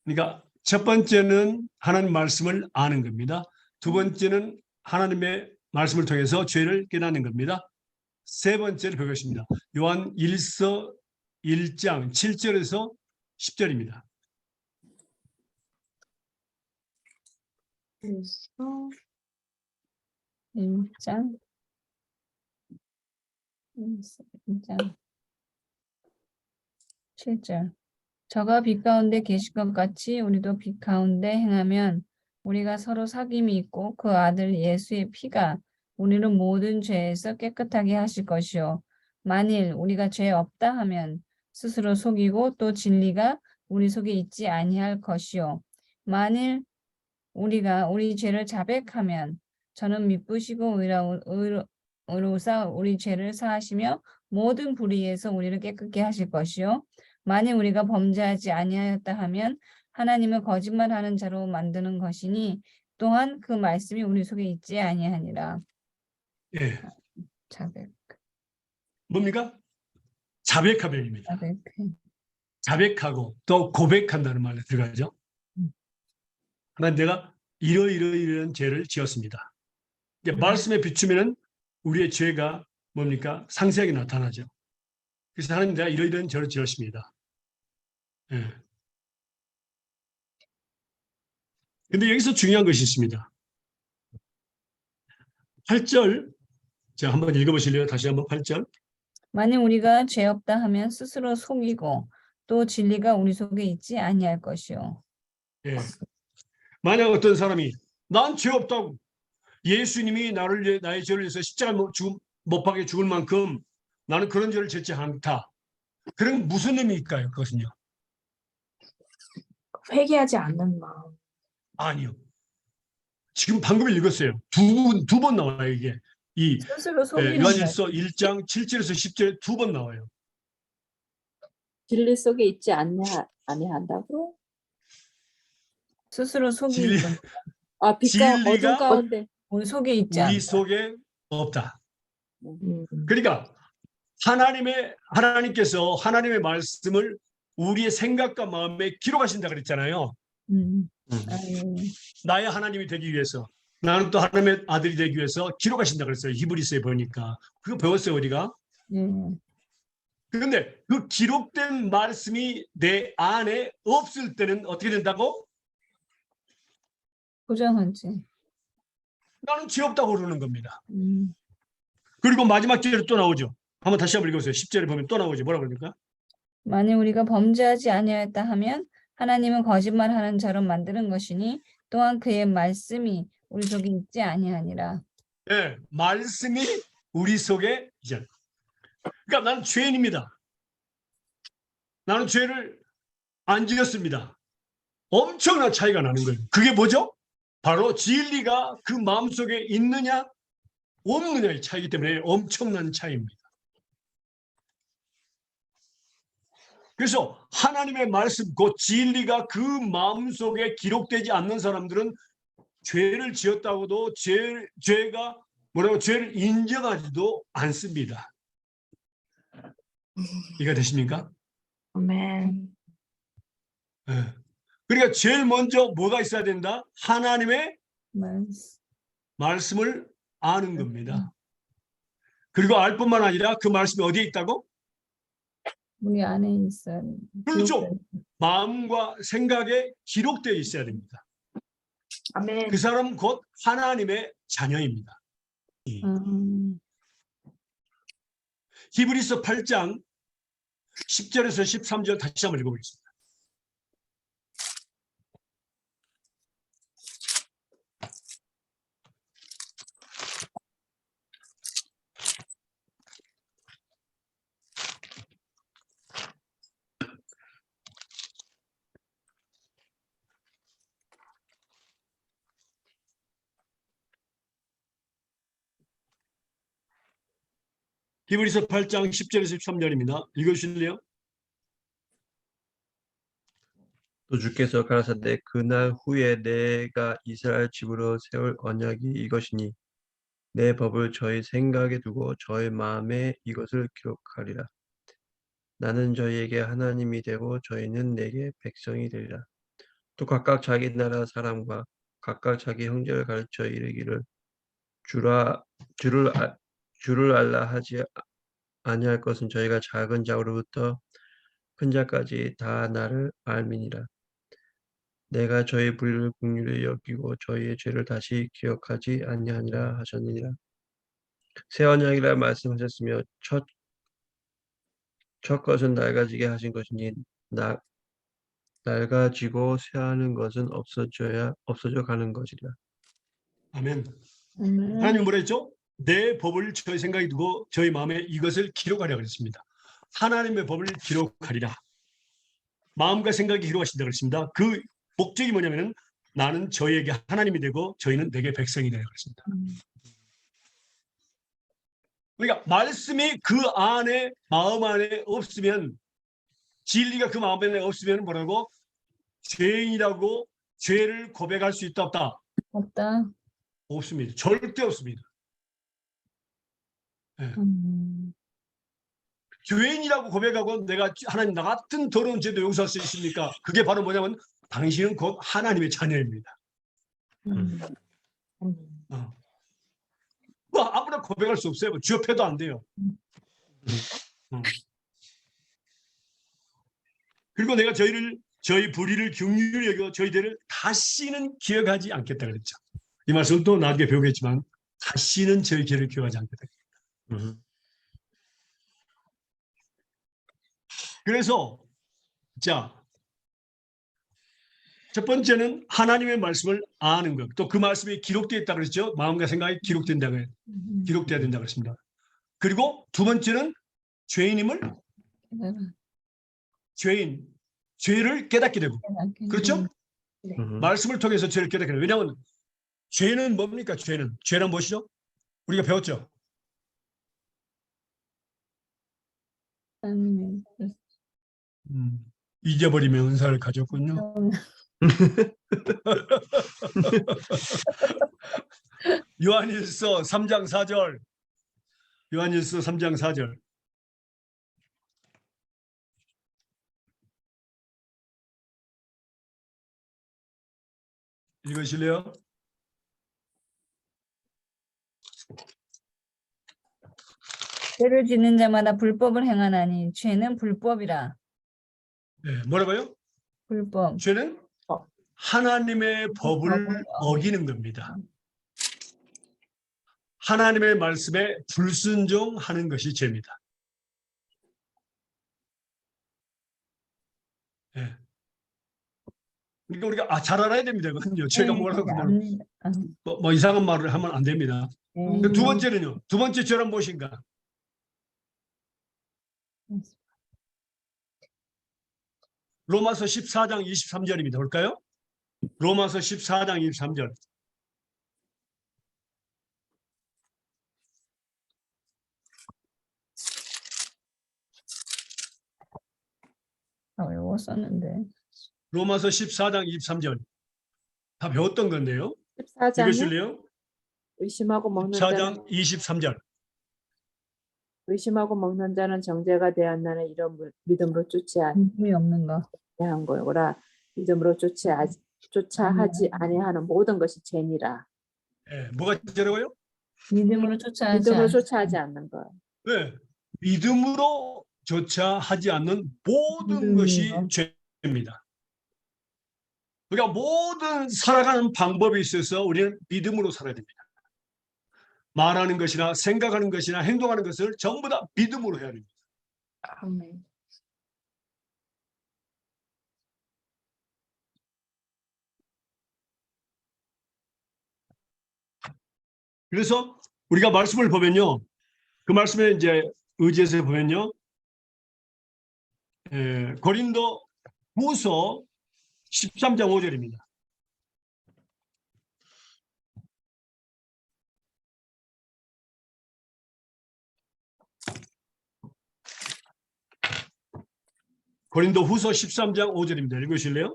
그러니까 첫 번째는 하나님 말씀을 아는 겁니다. 두 번째는 하나님의 말씀을 통해서 죄를 깨닫는 겁니다. 세 번째를 보겠습니다. 요한 1서 1장 7절에서 10절입니다. 그래서 1장 1장 7절. 저가 빛 가운데 계실 것 같이 우리도 빛 가운데 행하면 우리가 서로 사귐이 있고 그 아들 예수의 피가 우리를 모든 죄에서 깨끗하게 하실 것이요. 만일 우리가 죄 없다 하면 스스로 속이고 또 진리가 우리 속에 있지 아니할 것이요. 만일 우리가 우리 죄를 자백하면 저는 미쁘시고 의로우사 우리 죄를 사하시며 모든 불의에서 우리를 깨끗게 하실 것이요. 만일 우리가 범죄하지 아니하였다 하면 하나님을 거짓말하는 자로 만드는 것이니 또한 그 말씀이 우리 속에 있지 아니하니라. 예, 자백, 뭡니까? 자백하면입니다. 자백. 자백하고 또 고백한다는 말에 들어가죠. 하나님, 내가 이러이러이런 죄를 지었습니다. 이제 말씀에 비추면은 우리의 죄가 뭡니까? 상세하게 나타나죠. 그래서 하나님, 내가 이러이러한 죄를 지었습니다. 예. 근데 여기서 중요한 것이 있습니다. 8절, 자, 한번 읽어보실래요? 다시 한번 8절. 만일 우리가 죄 없다 하면 스스로 속이고 또 진리가 우리 속에 있지 아니할 것이요. 예. 만약 어떤 사람이 난 죄 없다고, 예수님이 나의 죄를 위해서 십자가 못 박에 죽을 만큼 나는 그런 죄를 짓지 않다. 그럼 무슨 의미일까요? 그것은요. 회개하지 않는 마음. 아니요. 지금 방금 읽었어요. 두 번 나와요, 이게. 이 스스로 속이는 것. 요한일서 1장 7절에서 10절에 두 번 나와요. 진리 속에 있지 아니한다고? 스스로 진리- 속이는 것. 아, 빛과 진리가 어둠 가운데. 우리 속에 있지 않다. 우리 속에 없다. 음. 그러니까 하나님께서 하나님의 말씀을 우리의 생각과 마음에 기록하신다 그랬잖아요. 아유, 나의 하나님이 되기 위해서, 나는 또 하나님의 아들이 되기 위해서 기록하신다 그랬어요. 히브리서에 보니까. 그거 배웠어요, 우리가. 예. 그런데 그 기록된 말씀이 내 안에 없을 때는 어떻게 된다고? 부정하지. 나는 죄 없다고 그러는 겁니다. 음. 그리고 마지막 절에 또 나오죠. 한번 다시 한번 읽어보세요. 10절에 보면 또 나오죠. 뭐라 그러니까? 만일 우리가 범죄하지 아니하였다 하면 하나님은 거짓말하는 자로 만드는 것이니 또한 그의 말씀이 우리 속에 있지 아니하니라. 예, 말씀이 우리 속에 이제. 그러니까 나는 죄인입니다. 나는 죄를 안 지었습니다. 엄청난 차이가 나는 거예요. 그게 뭐죠? 바로 진리가 그 마음속에 있느냐 없느냐의 차이기 때문에 엄청난 차이입니다. 그래서 하나님의 말씀, 그 진리가 그 마음속에 기록되지 않는 사람들은 죄를 지었다고도 죄가 뭐라고 죄를 인정하지도 않습니다. 이해가 되십니까? 아멘. 네. 그러니까 제일 먼저 뭐가 있어야 된다? 하나님의 말씀을 아는 겁니다. 그리고 알 뿐만 아니라 그 말씀이 어디에 있다고? 우리 안에 있어야 그렇죠. 마음과 생각에 기록되어 있어야 됩니다. 아멘. 그 사람은 곧 하나님의 자녀입니다. 히브리서 8장 10절에서 13절 다시 한번 읽어보겠습니다. 히브리서 8장 10절에서 13절입니다. 읽으실래요? 또 주께서 가라사대 그날 후에 내가 이스라엘 집으로 세울 언약이 이것이니 내 법을 저희 생각에 두고 저희 마음에 이것을 기록하리라. 나는 저희에게 하나님이 되고 저희는 내게 백성이 되리라. 또 각각 자기 나라 사람과 각각 자기 형제를 가르쳐 이르기를 주를 알라 하지 아니할 것은 저희가 작은 자로부터 큰 자까지 다 나를 알미니라. 내가 저희 불의를 긍휼히 여기고 저희의 죄를 다시 기억하지 아니하니라 하셨느니라. 새 언약이라 말씀하셨으며 첫 것은 낡아지게 하신 것이니 낡아지고 새하는 것은 없어져 가는 것이라. 아멘. 하나님 뭐라 했죠? 내 법을 저희 생각에 두고 저희 마음에 이것을 기록하려 그랬습니다. 하나님의 법을 기록하리라. 마음과 생각이 기록하신다 그랬습니다. 그 목적이 뭐냐면은 나는 저희에게 하나님이 되고 저희는 내게 백성이 되라 그랬습니다. 그러니까 말씀이 그 안에 마음 안에 없으면 진리가 그 마음 안에 없으면 뭐라고? 죄인이라고 죄를 고백할 수 있다 없다? 없다. 없습니다. 절대 없습니다. 음. 죄인이라고 고백하고 내가 하나님 나 같은 더러운 죄도 용서할 수 있습니까? 그게 바로 뭐냐면 당신은 곧 하나님의 자녀입니다. 음. 뭐 아무나 고백할 수 없어요. 뭐 주업해도 안 돼요. 그리고 내가 저희 불의를 긍휼히 여겨 저희들을 다시는 기억하지 않겠다 그랬죠. 이 말씀을 또 나중에 배우겠지만 다시는 저희 죄를 기억하지 않겠다. 그래서 자, 첫 번째는 하나님의 말씀을 아는 것. 또 그 말씀이 기록되어 있다고 그랬죠. 마음과 생각이 기록돼야 된다고 그랬습니다. 그리고 두 번째는 죄인임을 죄를 깨닫게 되고. 그렇죠? 말씀을 통해서 죄를 깨닫게 돼요. 왜냐하면 죄는 뭡니까? 죄는 무엇이죠? 우리가 배웠죠. 잊어버리면 은사를 가졌군요. 요한일서 3장 4절. 요한일서 3장 4절. 읽으실래요? 죄를 짓는 자마다 불법을 행하나니 죄는 불법이라. 네, 뭐라고요? 불법. 죄는 하나님의 법을 어기는 겁니다. 하나님의 말씀에 불순종하는 것이 죄입니다. 네. 그러니까 우리가 잘 알아야 됩니다. 그건요. 제가 뭐라고 뭐 이상한 말을 하면 안 됩니다. 두 번째는요. 두 번째 죄는 무엇인가? 로마서 14장 23절입니다. 볼까요? 로마서 14장 23절. 외웠었는데. 로마서 14장 23절. 다 배웠던 건데요. 14장에 읽으실래요? 의심하고 먹는 14장 23절. 의심하고 먹는 자는 정죄가 되었나는 이런 믿음으로 쫓지 믿음이 없는 거. 아니한 거라. 믿음으로 쫓아 하지 아니하는 모든 것이 죄니라. 네, 뭐가 죄라고요? 믿음으로 믿음으로 쫓아하지 않는 것. 네, 믿음으로 조차 하지 않는 모든 것이 죄입니다. 우리가 모든 살아가는 방법에 있어서 우리는 믿음으로 살아야 됩니다. 말하는 것이나 생각하는 것이나 행동하는 것을 전부 다 믿음으로 해야 됩니다. 아멘. 그래서 우리가 말씀을 보면요. 그 말씀에 이제 의지해서 보면요. 고린도 후서 13장 5절입니다. 고린도 후서 13장 5절입니다. 읽으실래요?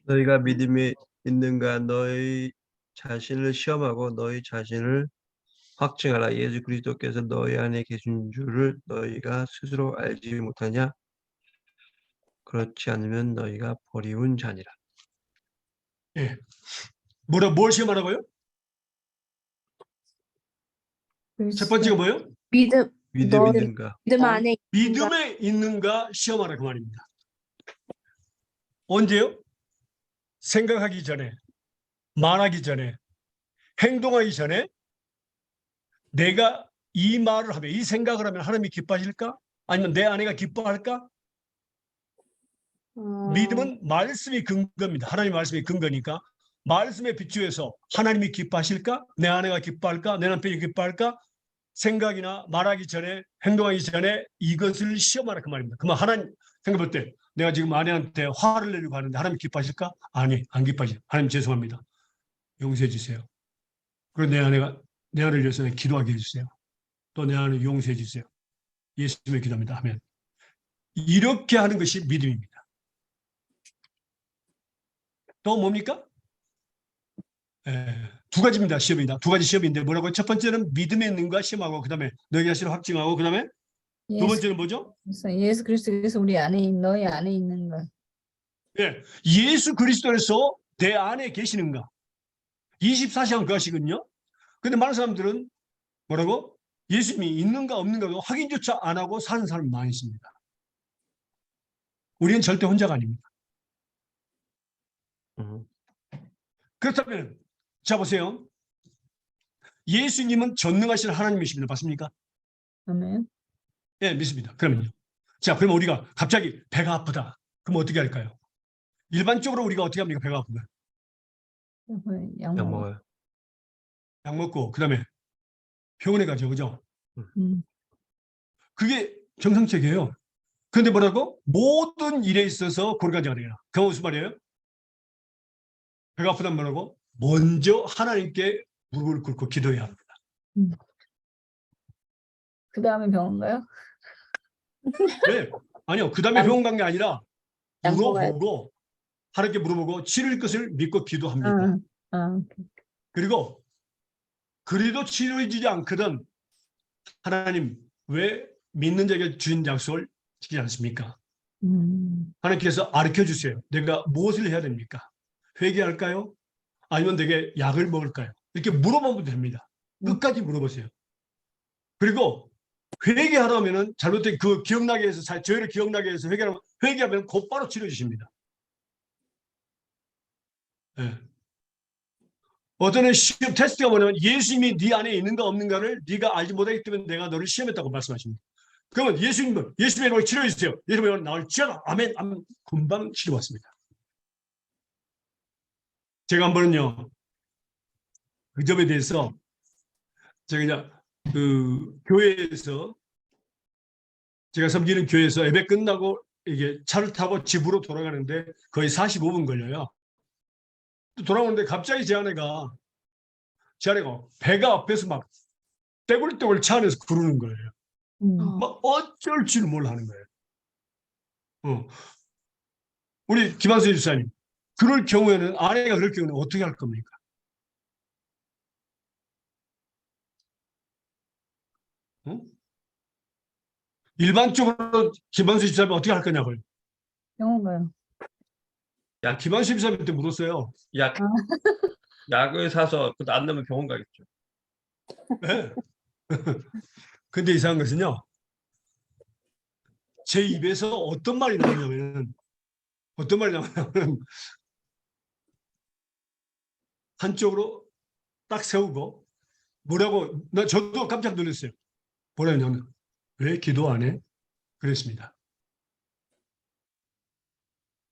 너희가 믿음이 있는가? 너희 자신을 시험하고 너희 자신을 확증하라. 예수 그리스도께서 너희 안에 계신 줄을 너희가 스스로 알지 못하냐? 그렇지 않으면 너희가 버리운 자니라. 예. 뭘 시험하라고요? 첫 번째가 뭐예요? 믿음 믿음이 있는가? 믿음 안에 믿음에 있는가 시험하라 그 말입니다. 언제요? 생각하기 전에, 말하기 전에, 행동하기 전에 내가 이 말을 하면, 이 생각을 하면 하나님이 기뻐하실까? 아니면 내 아내가 기뻐할까? 믿음은 말씀이 근거입니다. 하나님의 말씀이 근거니까 말씀에 비추어서 하나님이 기뻐하실까? 내 아내가 기뻐할까? 내 남편이 기뻐할까? 생각이나 말하기 전에, 행동하기 전에 이것을 시험하라 그 말입니다. 그러면 하나님 생각할 때 내가 지금 아내한테 화를 내려고 하는데 하나님 기뻐하실까? 아니, 안 기뻐하시죠. 하나님 죄송합니다. 용서해 주세요. 그리고 내 아내를 위해서 기도하게 해주세요. 또 내 아내 용서해 주세요. 예수님의 기도합니다 하면 이렇게 하는 것이 믿음입니다. 또 뭡니까? 두 가지입니다. 시험입니다. 두 가지 시험인데 뭐라고? 첫 번째는 믿음의 능과 시험하고 그다음에 너희 자신을 확증하고 그다음에 두 예수, 번째는 뭐죠? 예수 그리스도께서 우리 안에 너희 안에 있는 것. 예, 예수 그리스도에서 내 안에 계시는가? 24시간 그 하시거든요. 근데 많은 사람들은 뭐라고? 예수님이 있는가 없는가도 확인조차 안 하고 사는 사람이 많이 있습니다. 우리는 절대 혼자가 아닙니다. 그렇다면 자 보세요. 예수님은 전능하신 하나님이십니다. 맞습니까? 아멘. 예, 믿습니다. 그러면요. 자, 그러면 우리가 갑자기 배가 아프다. 그럼 어떻게 할까요? 일반적으로 우리가 어떻게 합니까? 배가 아프면 약 약 먹어. 먹어요. 약 먹고 그다음에 병원에 가죠. 그죠? 그게 정상적이에요. 그런데 뭐라고? 모든 일에 있어서 고르가지가 돼요. 그건 무슨 말이에요? 배가 아프다면 뭐라고? 먼저 하나님께 무릎을 꿇고 기도해야 합니다. 그 다음에 병원 가요? 네. 아니요. 그 다음에 병원 간 게 아니라 약 먹어야 물어보고 하나님께 물어보고 치료일 것을 믿고 기도합니다. 아, 그리고 그래도 치료해지지 않거든 하나님 왜 믿는 자에게 주신 약속을 지키지 않습니까? 하나님께서 가르쳐 주세요. 내가 무엇을 해야 됩니까? 회개할까요? 아니면 내게 약을 먹을까요? 이렇게 물어보면 됩니다. 끝까지 물어보세요. 그리고 회개하려면은 잘못된 그 기억나게 해서 저희를 기억나게 해서 회개하면 곧바로 치료해 주십니다. 네. 어떤 애 시험 테스트가 뭐냐면 예수님이 네 안에 있는가 없는가를 네가 알지 못하기 때문에 내가 너를 시험했다고 말씀하십니다. 그러면 예수님은 예수님의 이름으로 치료해 주세요. 예수님의 이름으로 나를 치료하라. 아멘. 아멘. 금방 치료받습니다. 제가 한 번은요. 그 점에 대해서 제가 이제 그 교회에서 제가 섬기는 교회에서 예배 끝나고 이게 차를 타고 집으로 돌아가는데 거의 45분 걸려요. 돌아오는데 갑자기 제 아내가 배가 앞에서 막 떼굴떼굴 차 안에서 구르는 거예요. 막 어쩔 줄 몰라 하는 거예요. 우리 김한수 집사님, 그럴 경우에는 아내가 그럴 경우에는 어떻게 할 겁니까? 일반적으로 김한수 집사님 어떻게 할 거냐고요. 병원 가요. 김한수 집사님한테 물었어요. 약을 사서 안 나면 병원 가겠죠. 네. 근데 이상한 것은요. 제 입에서 어떤 말이 나오냐면 한쪽으로 딱 세우고 뭐라고 저도 깜짝 놀랐어요. 뭐라냐면 왜 기도 안 해? 그랬습니다.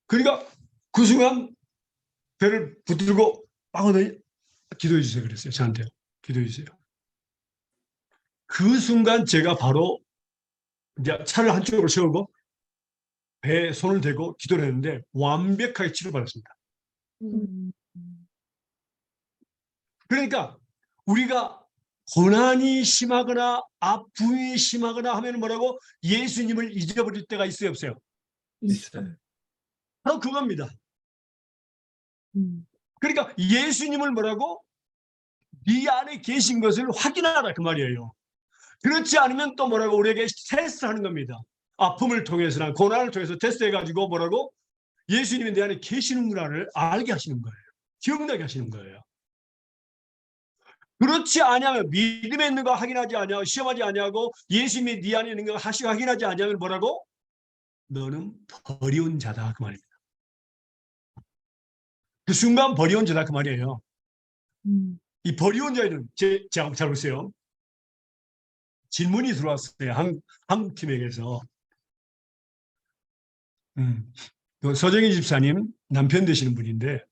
그러니까 그 순간 배를 붙들고 빵하더니 기도해 주세요 그랬어요. 저한테 기도해 주세요. 그 순간 제가 바로 이제 차를 한쪽으로 세우고 배에 손을 대고 기도를 했는데 완벽하게 치료받았습니다. 그러니까 우리가 고난이 심하거나 아픔이 심하거나 하면 뭐라고? 예수님을 잊어버릴 때가 있어요 없어요? 있어요. 바로 그겁니다. 그러니까 예수님을 뭐라고? 네 안에 계신 것을 확인하라 그 말이에요. 그렇지 않으면 또 뭐라고? 우리에게 테스트하는 겁니다. 아픔을 통해서나 고난을 통해서 테스트해가지고 뭐라고? 예수님이 내 안에 계시는구나를 알게 하시는 거예요. 기억나게 하시는 거예요. 그렇지 않으면 믿음에 있는 거 확인하지 않냐고 시험하지 않냐고 예수님이 네 안에 있는 거 확인하지 않냐면 뭐라고? 너는 버리운 자다 그 말입니다. 그 순간 버리운 자다 그 말이에요. 이 버리운 자에는 제가 잘 보세요. 질문이 들어왔어요. 한 팀에게서 그 서정희 집사님 남편 되시는 분인데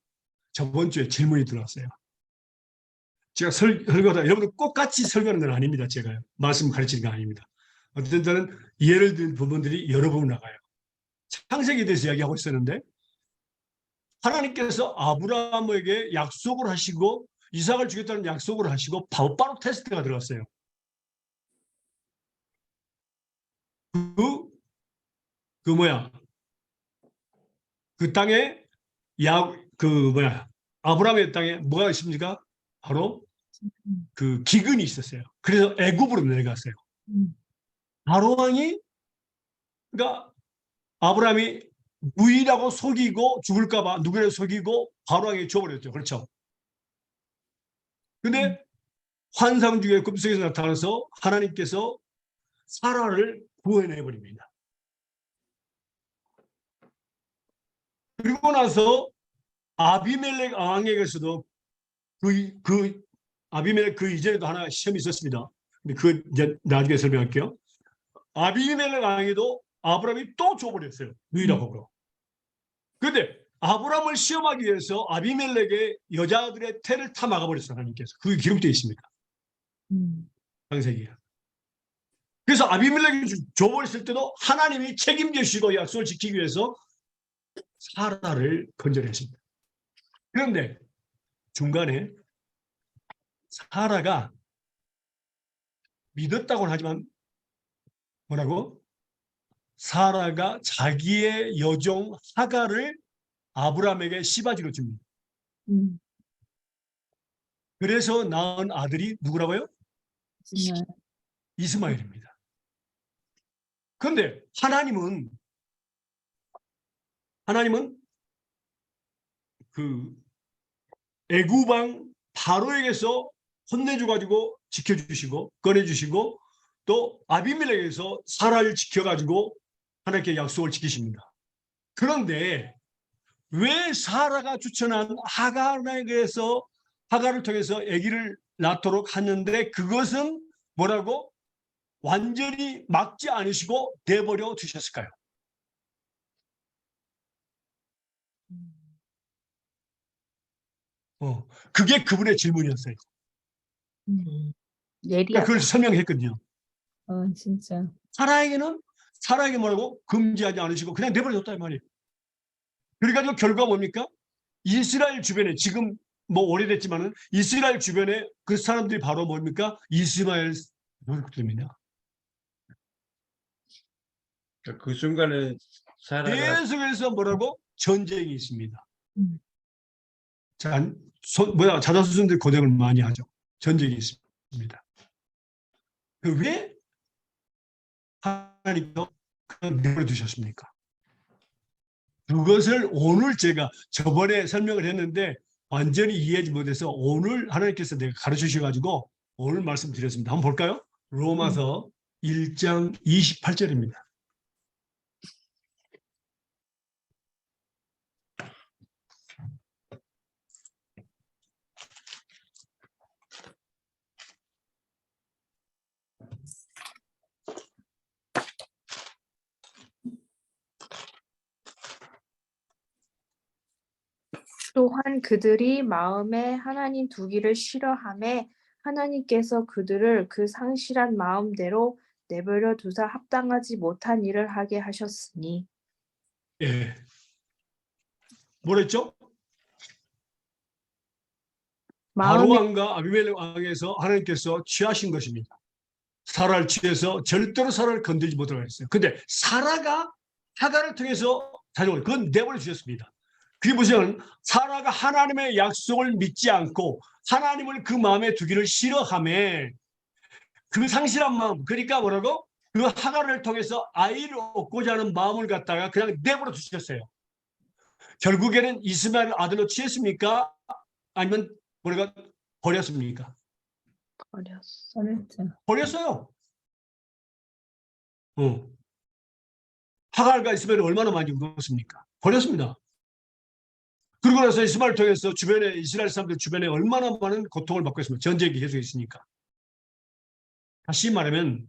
저번 주에 질문이 들어왔어요. 제가 설교하다 여러분들 꼭 같이 설교하는 건 아닙니다. 제가 말씀 가르치는 건 아닙니다. 어떤 때는 예를 든 부분들이 여러 번 나가요. 창세기에 대해서 이야기하고 있었는데 하나님께서 아브라함에게 약속을 하시고 이삭을 주겠다는 약속을 하시고 바로 테스트가 들어갔어요. 그 뭐야 그 땅에 아브라함의 땅에 뭐가 있습니까? 바로 그 기근이 있었어요. 그래서 애굽으로 내려갔어요. 바로 왕이 그러니까 아브라함이 무이라고 속이고 죽을까봐 누구를 속이고 바로 왕이 죽어버렸죠. 그렇죠? 근데 환상 중에 꿈속에서 나타나서 하나님께서 사라를 구원해버립니다. 그리고 나서 아비멜렉 왕에게서도 아비멜렉 그 이전에도 하나 시험이 있었습니다. 근데 그 이제 나중에 설명할게요. 아비멜렉 왕에도 아브라함이 또 줘버렸어요. 누이라고. 그런데 아브라함을 시험하기 위해서 아비멜렉의 여자들의 태를 타 막아버렸어요. 하나님께서. 그게 기록되어 있습니다. 창세기에. 그래서 아비멜렉이 줘버렸을 때도 하나님이 책임지시고 약속을 지키기 위해서 사라를 건져냈습니다. 그런데 중간에 사라가 믿었다고는 하지만 뭐라고? 사라가 자기의 여종 하가를 아브라함에게 시바지로 줍니다. 그래서 낳은 아들이 누구라고요? 이스마엘입니다. 그런데 하나님은 그 애굽왕 바로에게서 혼내줘가지고 지켜주시고 꺼내주시고 또 아비멜렉에서 사라를 지켜가지고 하나님께 약속을 지키십니다. 그런데 왜 사라가 추천한 하가를 통해서 아기를 낳도록 하는데 그것은 뭐라고? 완전히 막지 않으시고 내버려 두셨을까요? 그게 그분의 질문이었어요. 그러니까 예리하다. 그걸 설명했거든요. 진짜. 사라에게 뭐라고? 금지하지 않으시고 그냥 내버려뒀다 이 말이에요. 그래가지고 결과가 뭡니까? 이스라엘 주변에 지금 뭐 오래됐지만은 이스라엘 주변에 그 사람들이 바로 뭡니까? 이스마엘 노력들입니다. 그 순간에 사라가 계속해서 뭐라고? 전쟁이 있습니다. 음. 자자손손들이 고생을 많이 하죠. 전쟁이 있습니다. 왜 하나님께서 그냥 내버려두셨습니까? 그것을 오늘 제가 저번에 설명을 했는데 완전히 이해하지 못해서 오늘 하나님께서 내가 가르치셔가지고 오늘 말씀드렸습니다. 한번 볼까요? 로마서 1장 28절입니다. 또한 그들이 마음에 하나님 두기를 싫어하매 하나님께서 그들을 그 상실한 마음대로 내버려 두사 합당하지 못한 일을 하게 하셨으니. 예. 뭐랬죠? 바로 마음에 왕과 아비멜렉 왕에서 하나님께서 취하신 것입니다. 사라를 취해서 절대로 사라를 건들지 못하게 했어요. 근데 사라가 하가를 통해서 가져온 그건 내버려 주셨습니다. 그게 무슨 사라가 하나님의 약속을 믿지 않고 하나님을 그 마음에 두기를 싫어하며 그 상실한 마음 그러니까 뭐라고? 그 하가를 통해서 아이를 얻고자 하는 마음을 갖다가 그냥 내버려 두셨어요. 결국에는 이스마엘 아들로 취했습니까? 아니면 뭐라고 버렸습니까? 버렸어. 버렸어요. 하갈과 이스마엘이 얼마나 많이 울었습니까? 버렸습니다. 그러고 나서 이스마엘을 통해서 주변에 이스라엘 사람들 주변에 얼마나 많은 고통을 받고 있습니까? 전쟁이 계속 있으니까. 다시 말하면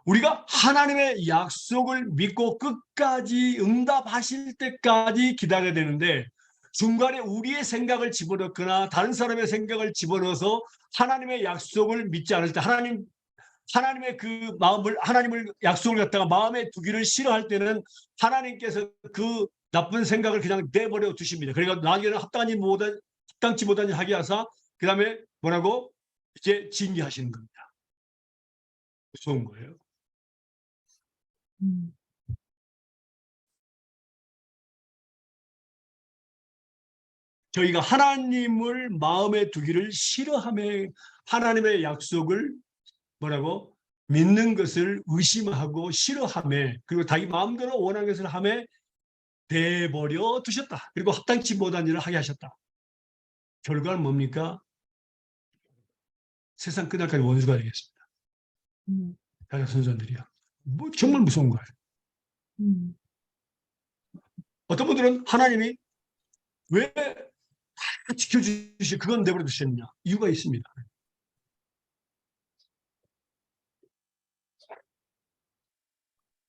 우리가 하나님의 약속을 믿고 끝까지 응답하실 때까지 기다려야 되는데 중간에 우리의 생각을 집어넣거나 다른 사람의 생각을 집어넣어서 하나님의 약속을 믿지 않을 때 하나님의 그 마음을 하나님을 약속을 갖다가 마음에 두기를 싫어할 때는 하나님께서 그 나쁜 생각을 그냥 내버려 두십니다. 그러니까 나중에는 합당치 못한 하게 하사 그 다음에 뭐라고 이제 징계하시는 겁니다. 무서운 거예요. 음. 저희가 하나님을 마음에 두기를 싫어하며 하나님의 약속을 뭐라고 믿는 것을 의심하고 싫어하며 그리고 자기 마음대로 원하는 것을 하며 내버려 두셨다. 그리고 합당치 못한 일을 하게 하셨다. 결과는 뭡니까? 세상 끝날까지 원수가 되겠습니다. 자기 선전들이요. 뭐 정말 무서운 거예요. 어떤 분들은 하나님이 왜 다 지켜주시 그건 내버려 두셨느냐 이유가 있습니다.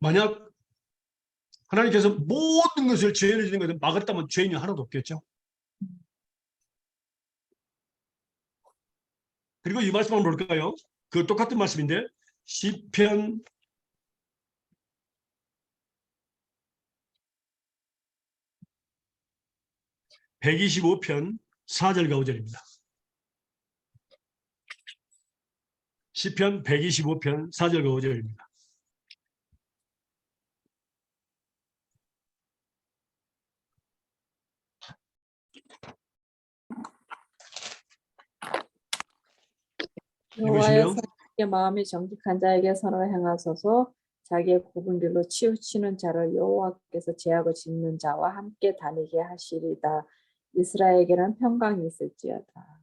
만약 하나님께서 모든 것을 죄인을 지는 것을 막았다면 죄인이 하나도 없겠죠. 그리고 이 말씀 한번 볼까요? 그 똑같은 말씀인데 시편 125편 4절과 5절입니다. 시편 125편 4절과 5절입니다. 여호와여 읽으시면 사람의 마음이 정직한 자에게 선을 행하소서. 자기의 굽은 길로 치우치는 자를 여호와께서 제약을 짓는 자와 함께 다니게 하시리다. 이스라엘에게는 평강이 있을지어다.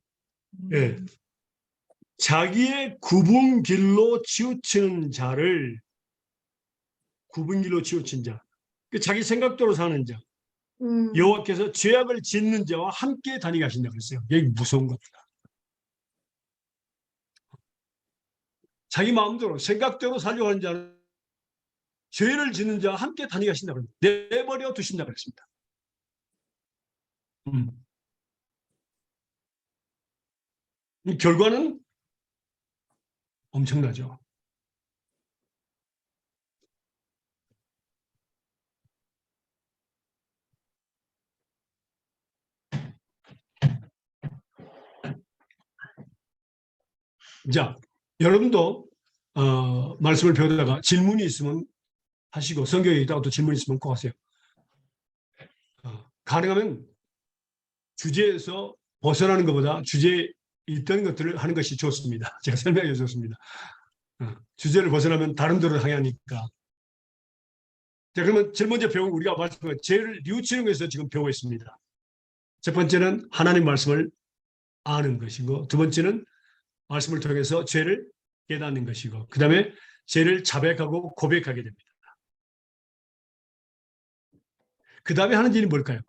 예. 자기의 굽은 길로 치우치는 자를 굽은 길로 치우친 자, 자기 생각대로 사는 자, 여호와께서 죄악을 짓는 자와 함께 다니게 하신다고 그랬어요. 이게 무서운 겁니다. 자기 마음대로 생각대로 살려고 하는 자는 죄를 짓는 자와 함께 다니게 하신다고 내버려 두신다고 그랬습니다. 이 결과는 엄청나죠. 자, 여러분도 말씀을 배우다가 질문이 있으면 하시고 성경에 있다가 또 질문 있으면 꼭 하세요. 가능하면 주제에서 벗어나는 것보다 주제에 있던 것들을 하는 것이 좋습니다. 제가 설명해 줬습니다. 주제를 벗어나면 다른 데로 향하니까. 자, 그러면 제일 먼저 배운 우리가 말씀한 죄를 뉘우치는 것에서 지금 배우고 있습니다. 첫 번째는 하나님 말씀을 아는 것이고 두 번째는 말씀을 통해서 죄를 깨닫는 것이고 그 다음에 죄를 자백하고 고백하게 됩니다. 그 다음에 하는 일이 뭘까요?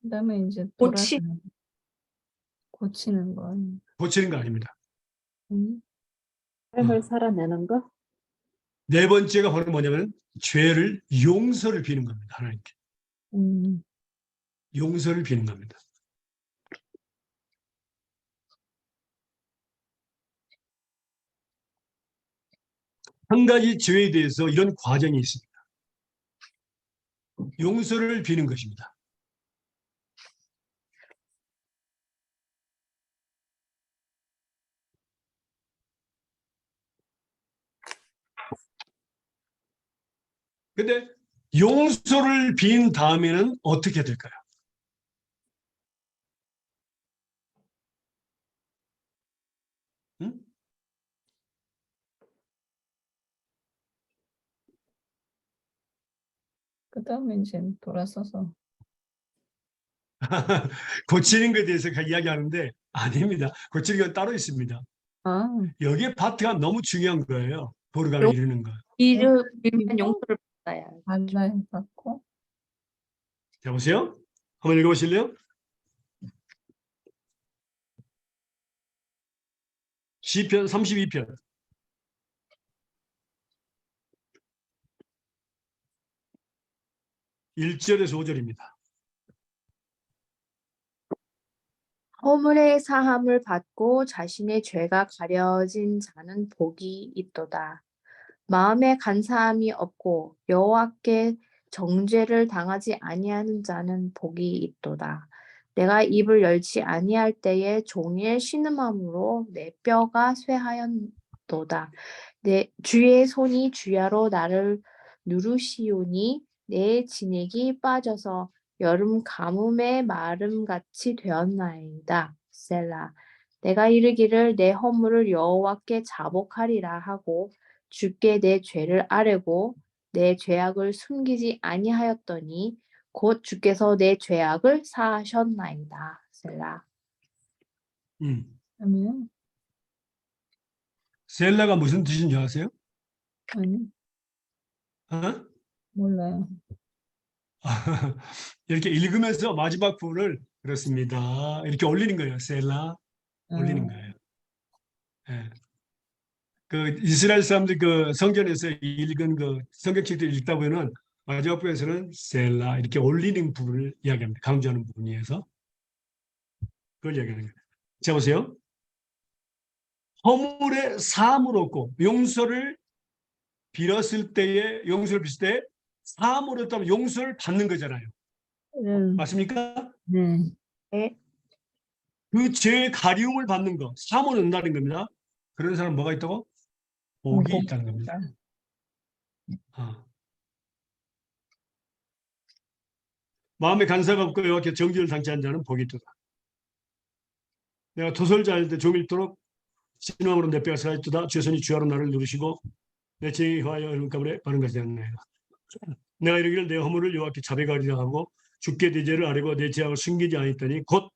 그다음에 이제 고치- 고치는 건. 고치는 거 아닙니다. 삶을 살아내는 것? 네 번째가 바로 뭐냐면 죄를 용서를 비는 겁니다. 하나님께. 용서를 비는 겁니다. 한 가지 죄에 대해서 이런 과정이 있습니다. 용서를 비는 것입니다. 근데 용서를 빈 다음에는 어떻게 될까요? 응? 그다음에 이제 돌아서서. 고치는 것에 대해서 이야기하는데 아닙니다. 고치는 건 따로 있습니다. 아, 여기에 파트가 너무 중요한 거예요. 거룩함을 이루는 거. 이를 빌면 용서를 받아야 해. 발라해 받고. 자, 보세요. 한번 읽어보실래요? 시편 32편. 1절에서 5절입니다. 허물의 사함을 받고 자신의 죄가 가려진 자는 복이 있도다. 마음에 간사함이 없고 여호와께 정죄를 당하지 아니하는 자는 복이 있도다. 내가 입을 열지 아니할 때에 종일 신음함으로 내 뼈가 쇠하였도다. 내 주의 손이 주야로 나를 누르시오니 내 진액이 빠져서 여름 가뭄의 마름같이 되었나이다. 셀라. 내가 이르기를 내 허물을 여호와께 자복하리라 하고 주께 내 죄를 아뢰고 내 죄악을 숨기지 아니하였더니 곧 주께서 내 죄악을 사하셨나이다. 셀라. 아멘. 셀라가 무슨 뜻인 줄 아세요? 아니, 어? 몰라요. 이렇게 읽으면서 마지막 부분을 그렇습니다. 이렇게 올리는 거예요. 셀라 올리는 거예요. 예. 그 이스라엘 사람들 그 성전에서 읽은 그 성경책들 읽다 보면은 마지막 부분에서는 셀라 이렇게 올리는 부분을 이야기합니다. 강조하는 부분이어서 그걸 이야기하는 거예요. 자 보세요. 허물에 사함을 얻고 용서를 빌었을 때에 용서를 빌을 때 사함을 얻다면 용서를 받는 거잖아요. 맞습니까? 네. 네. 그 죄의 가리움을 받는 거, 사함을 얻는다는 겁니다. 그런 사람 뭐가 있다고? 복이 있다는 겁니다. 마음에 간사가 없고 여호와께 정죄를 당치 않은 자는 복이 있도다. 내가 도설자일 때 종일토록 신음함으로 내 뼈가 살아있도다. 주의 손이 주야로 나를 누르시고 내 죄에 화하여 얼음가물에 바른 것이 되었나이다. 내가 이르기를 내 허물을 여호와께 자백하리라 하고 주께 내 죄를 아뢰고 내 죄악을 숨기지 아니했더니 곧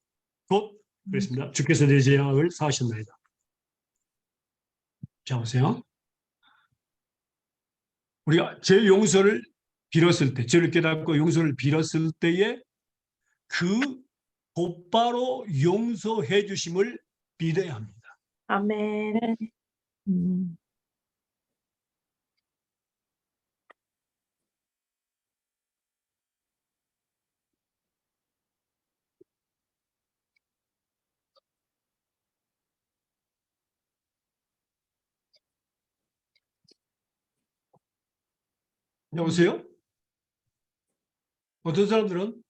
그랬습니다. 주께서 내 죄악을 사하셨나이다. 자 보세요. 우리가 죄 용서를 빌었을 때, 죄를 깨닫고 용서를 빌었을 때에 그 곧바로 용서해 주심을 믿어야 합니다. 아멘. 여보세요? 어떤 사람들은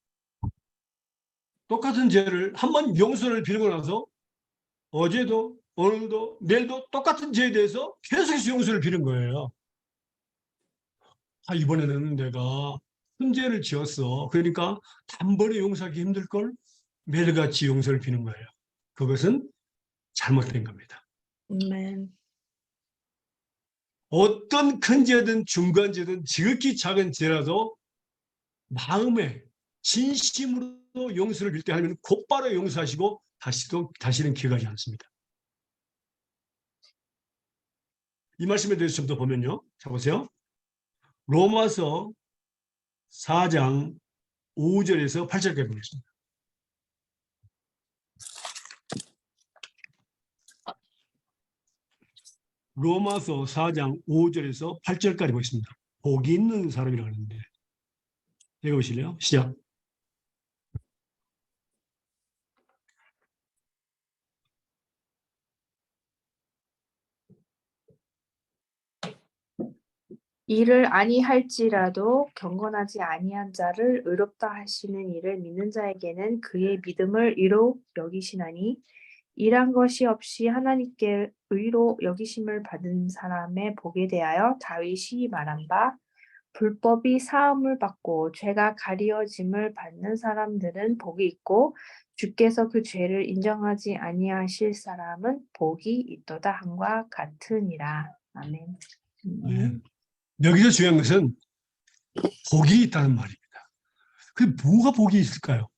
똑같은 죄를 한 번 용서를 빌고 나서 어제도 오늘도 내일도 똑같은 죄에 대해서 계속해서 용서를 비는 거예요. 이번에는 내가 큰 죄를 지었어. 그러니까 단번에 용서하기 힘들걸 매일같이 용서를 비는 거예요. 그것은 잘못된 겁니다. 아멘. 어떤 큰 죄든 중간 죄든 지극히 작은 죄라도 마음에 진심으로 용서를 빌 때 하면 곧바로 용서하시고 다시는 기억하지 않습니다. 이 말씀에 대해서 좀 더 보면요. 자 보세요. 로마서 4장 5절에서 8절까지 보겠습니다. 로마서 4장 5절에서 8절까지 보겠습니다. 복이 있는 사람이라고 하는데 읽어보실래요? 시작. 이를 아니할지라도 경건하지 아니한 자를 의롭다 하시는 이를 믿는 자에게는 그의 믿음을 의로 여기시나니 일한 것이 없이 하나님께 의로 여기심을 받은 사람의 복에 대하여 다윗이 말한 바 불법이 사함을 받고 죄가 가리워짐을 받는 사람들은 복이 있고 주께서 그 죄를 인정하지 아니하실 사람은 복이 있도다 함과 같으니라. 아멘. 네. 여기서 중요한 것은 복이 있다는 말입니다. 그 뭐가 복이 있을까요?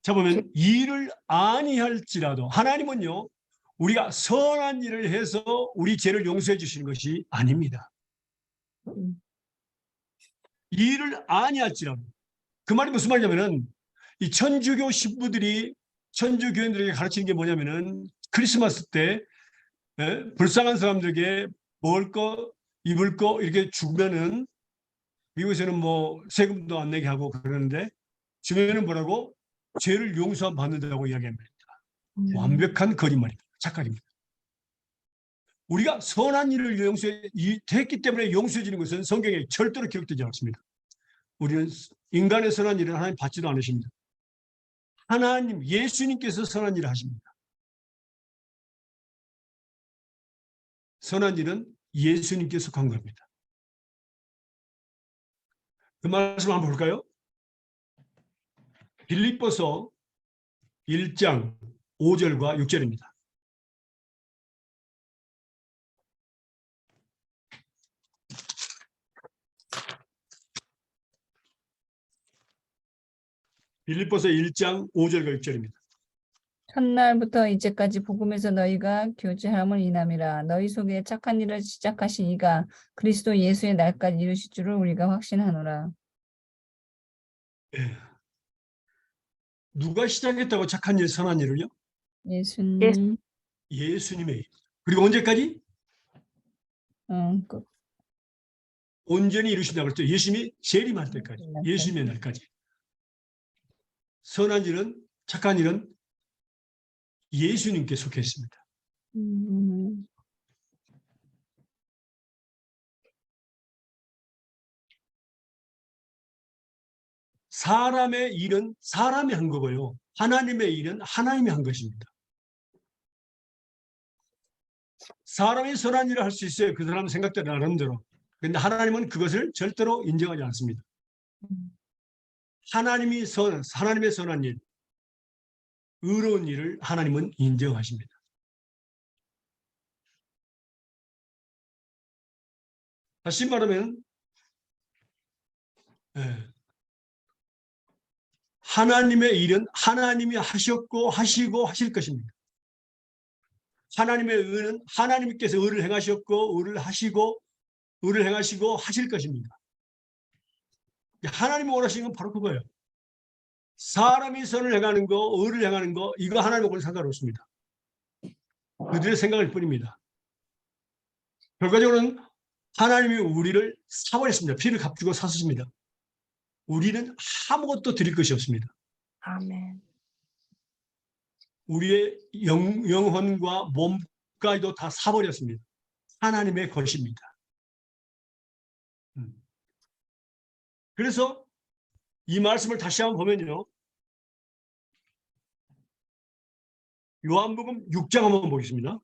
자 보면 일을 아니할지라도 하나님은요 우리가 선한 일을 해서 우리 죄를 용서해 주시는 것이 아닙니다. 일을 아니할지라도 그 말이 무슨 말이냐면은 이 천주교 신부들이 천주교인들에게 가르치는 게 뭐냐면은 크리스마스 때 불쌍한 사람들에게 먹을 거 입을 거 이렇게 주면은 미국에서는 뭐 세금도 안 내게 하고 그러는데 주면은 뭐라고 죄를 용서받는다고 이야기합니다. 완벽한 거짓말입니다. 착각입니다. 우리가 선한 일을 했기 때문에 용서해 주는 것은 성경에 절대로 기록되지 않습니다. 우리는 인간의 선한 일은 하나님 받지도 않으십니다. 하나님, 예수님께서 선한 일을 하십니다. 선한 일은 예수님께서 한 겁니다. 그 말씀 한번 볼까요? 빌립보서 1장 5절과 6절입니다. 빌립보서 1장 5절과 6절입니다. 첫날부터 이제까지 복음에서 너희가 교제함을 인함이라. 너희 속에 착한 일을 시작하신 이가 그리스도 예수의 날까지 이루실 줄을 우리가 확신하노라. 예. 누가 시작했다고 착한 일, 선한 일을요? 예수님. 예수님의 일. 그리고 언제까지? 그 온전히 이루신다고 그랬죠. 예수님이 재림할 때까지. 예수님의 날까지. 선한 일은, 착한 일은 예수님께 속해 있습니다. 사람의 일은 사람이 한 거고요. 하나님의 일은 하나님이 한 것입니다. 사람이 선한 일을 할 수 있어요. 그 사람 생각대로 나름대로. 그런데 하나님은 그것을 절대로 인정하지 않습니다. 하나님의 선한 일, 의로운 일을 하나님은 인정하십니다. 다시 말하면 하나님의 일은 하나님이 하셨고 하시고 하실 것입니다. 하나님의 의는 하나님께서 의를 행하셨고 의를 하시고 의를 행하시고 하실 것입니다. 하나님이 원하시는 건 바로 그거예요. 사람이 선을 행하는 거, 의를 행하는 거, 이거 하나님하고는 상관없습니다. 그들의 생각일 뿐입니다. 결과적으로는 하나님이 우리를 사버렸습니다. 피를 값주고 사셨습니다. 우리는 아무것도 드릴 것이 없습니다. 아멘. 우리의 영혼과 몸까지도 다 사버렸습니다. 하나님의 것입니다. 그래서 이 말씀을 다시 한번 보면요. 요한복음 6장 한번 보겠습니다.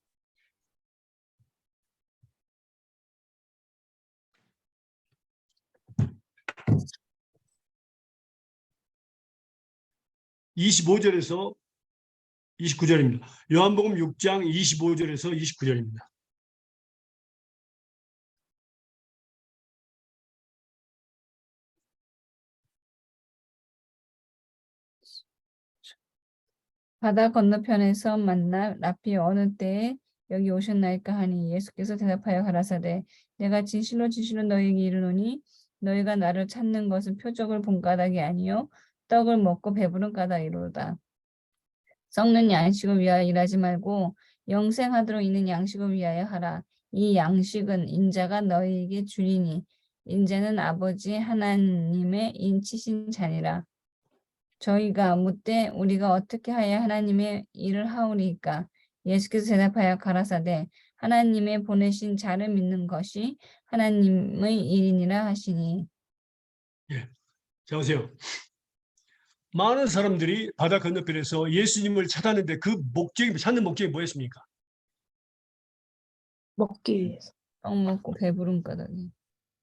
(25절에서) 29절입니다. 요한복음 6장 25절에서 29절입니다. 바다 건너편에서 만나 랍비 어느 때에 여기 오셨나이까 하니 예수께서 대답하여 가라사대 내가 진실로 진실로 너희에게 이르노니 너희가 나를 찾는 것은 표적을 본 까닭이 아니요 떡을 먹고 배부른 까닭이로다. 썩는 양식을 위하여 일하지 말고 영생하도록 있는 양식을 위하여 하라. 이 양식은 인자가 너희에게 주리니 인자는 아버지 하나님의 인치신 자니라. 저희가 묻되 우리가 어떻게 하여 하나님의 일을 하오리까? 예수께서 대답하여 가라사대 하나님의 보내신 자를 믿는 것이 하나님의 일이니라 하시니. 자 보세요. 많은 사람들이 바다 건너편에서 예수님을 찾았는데 그 찾는 목적이 뭐였습니까? 먹기 위해서. 떡 먹고 배부른 까닭이.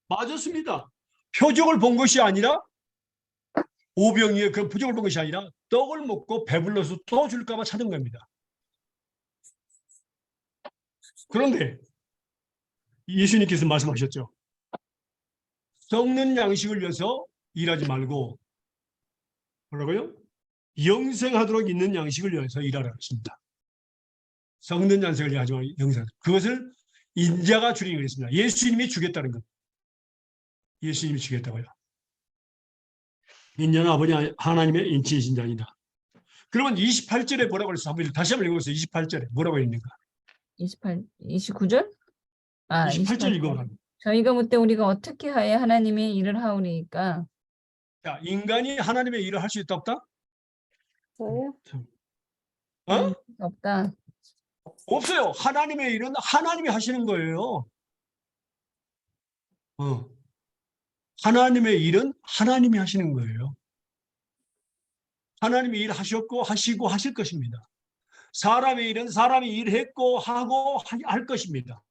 맞았습니다. 표적을 본 것이 아니라 오병이의 그런 표적을 본 것이 아니라 떡을 먹고 배불러서 또 줄까 봐 찾은 겁니다. 그런데 예수님께서 말씀하셨죠. 썩는 양식을 위해서 일하지 말고 뭐라고요? 영생하도록 있는 양식을 위해서 일하라고 했습니다. 썩는 양식을 위하지 말고 영생. 그것을 인자가 주리니 그랬습니다. 예수님이 주겠다는 것. 예수님이 주겠다고요. 인자는 아버지 하나님의 인치이신 자이다. 그러면 28절에 뭐라고 그랬어요? 다시 한번 읽어보세요. 28절에 뭐라고 했는가? 29절? 28절 읽어보라. 저희가 묻되 우리가 어떻게 하여 하나님의 일을 하오리까? 자, 인간이 하나님의 일을 할 수 있다 없다? 저요? 없다. 없어요. 하나님의 일은 하나님이 하시는 거예요. 하나님의 일은 하나님이 하시는 거예요. 하나님이 일하셨고 하시고 하실 것입니다. 사람의 일은 사람이 일했고 하고 할 것입니다.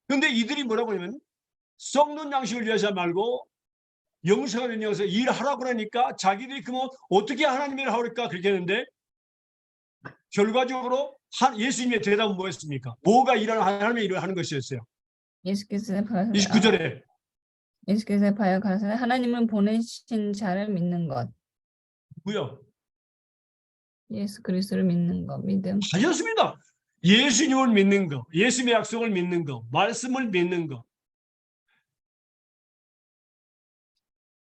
그런데 이들이 뭐라고 하냐면 썩는 양식을 위해서 말고 영생을 위해서 일하라고 그러니까 자기들이 그러면 어떻게 하나님 일을 하니까 그렇게 했는데 결과적으로 예수님의 대답은 뭐였습니까? 뭐가 하나님의 일을 하는 것이었어요? 예수께서 29절에 바여 가라사대 하나님은 보내신 자를 믿는 것. 뭐요? 예수 그리스도를 믿는 것, 믿음. 하셨습니다. 예수님을 믿는 거, 예수님의 약속을 믿는 거, 말씀을 믿는 거.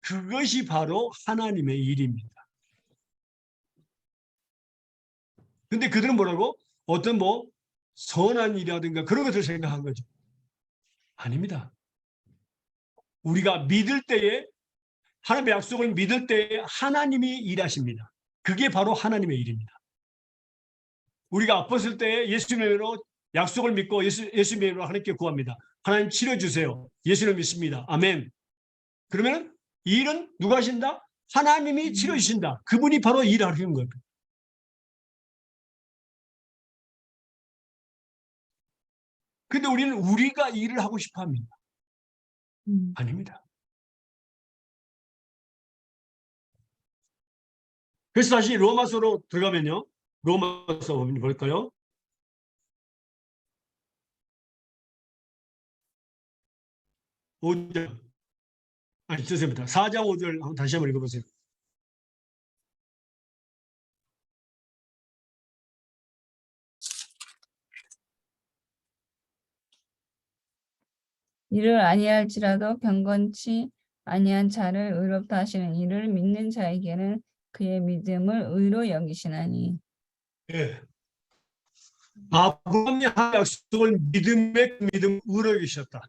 그것이 바로 하나님의 일입니다. 근데 그들은 뭐라고? 어떤 선한 일이라든가 그런 것을 생각한 거죠. 아닙니다. 우리가 믿을 때에 하나님의 약속을 믿을 때에 하나님이 일하십니다. 그게 바로 하나님의 일입니다. 우리가 아팠을 때에 예수님으로 약속을 믿고 예수님으로 하나님께 구합니다. 하나님 치료주세요. 예수를 믿습니다. 아멘. 그러면 일은 누가 하신다? 하나님이 치료주신다. 그분이 바로 일을 하시는 겁니다. 근데 우리는 우리가 일을 하고 싶어 합니다. 아닙니다. 그래서 다시 로마서로 들어가면요. 로마서 볼까요? 5장. 아니, 죄송합니다. 4장 5절 다시 한번 읽어보세요. 이를 아니할지라도 경건치 아니한 자를 의롭다 하시는 이를 믿는 자에게는 그의 믿음을 의로 여기시나니. 예. 아브라함이 한 약속을 믿음 의로 여기셨다.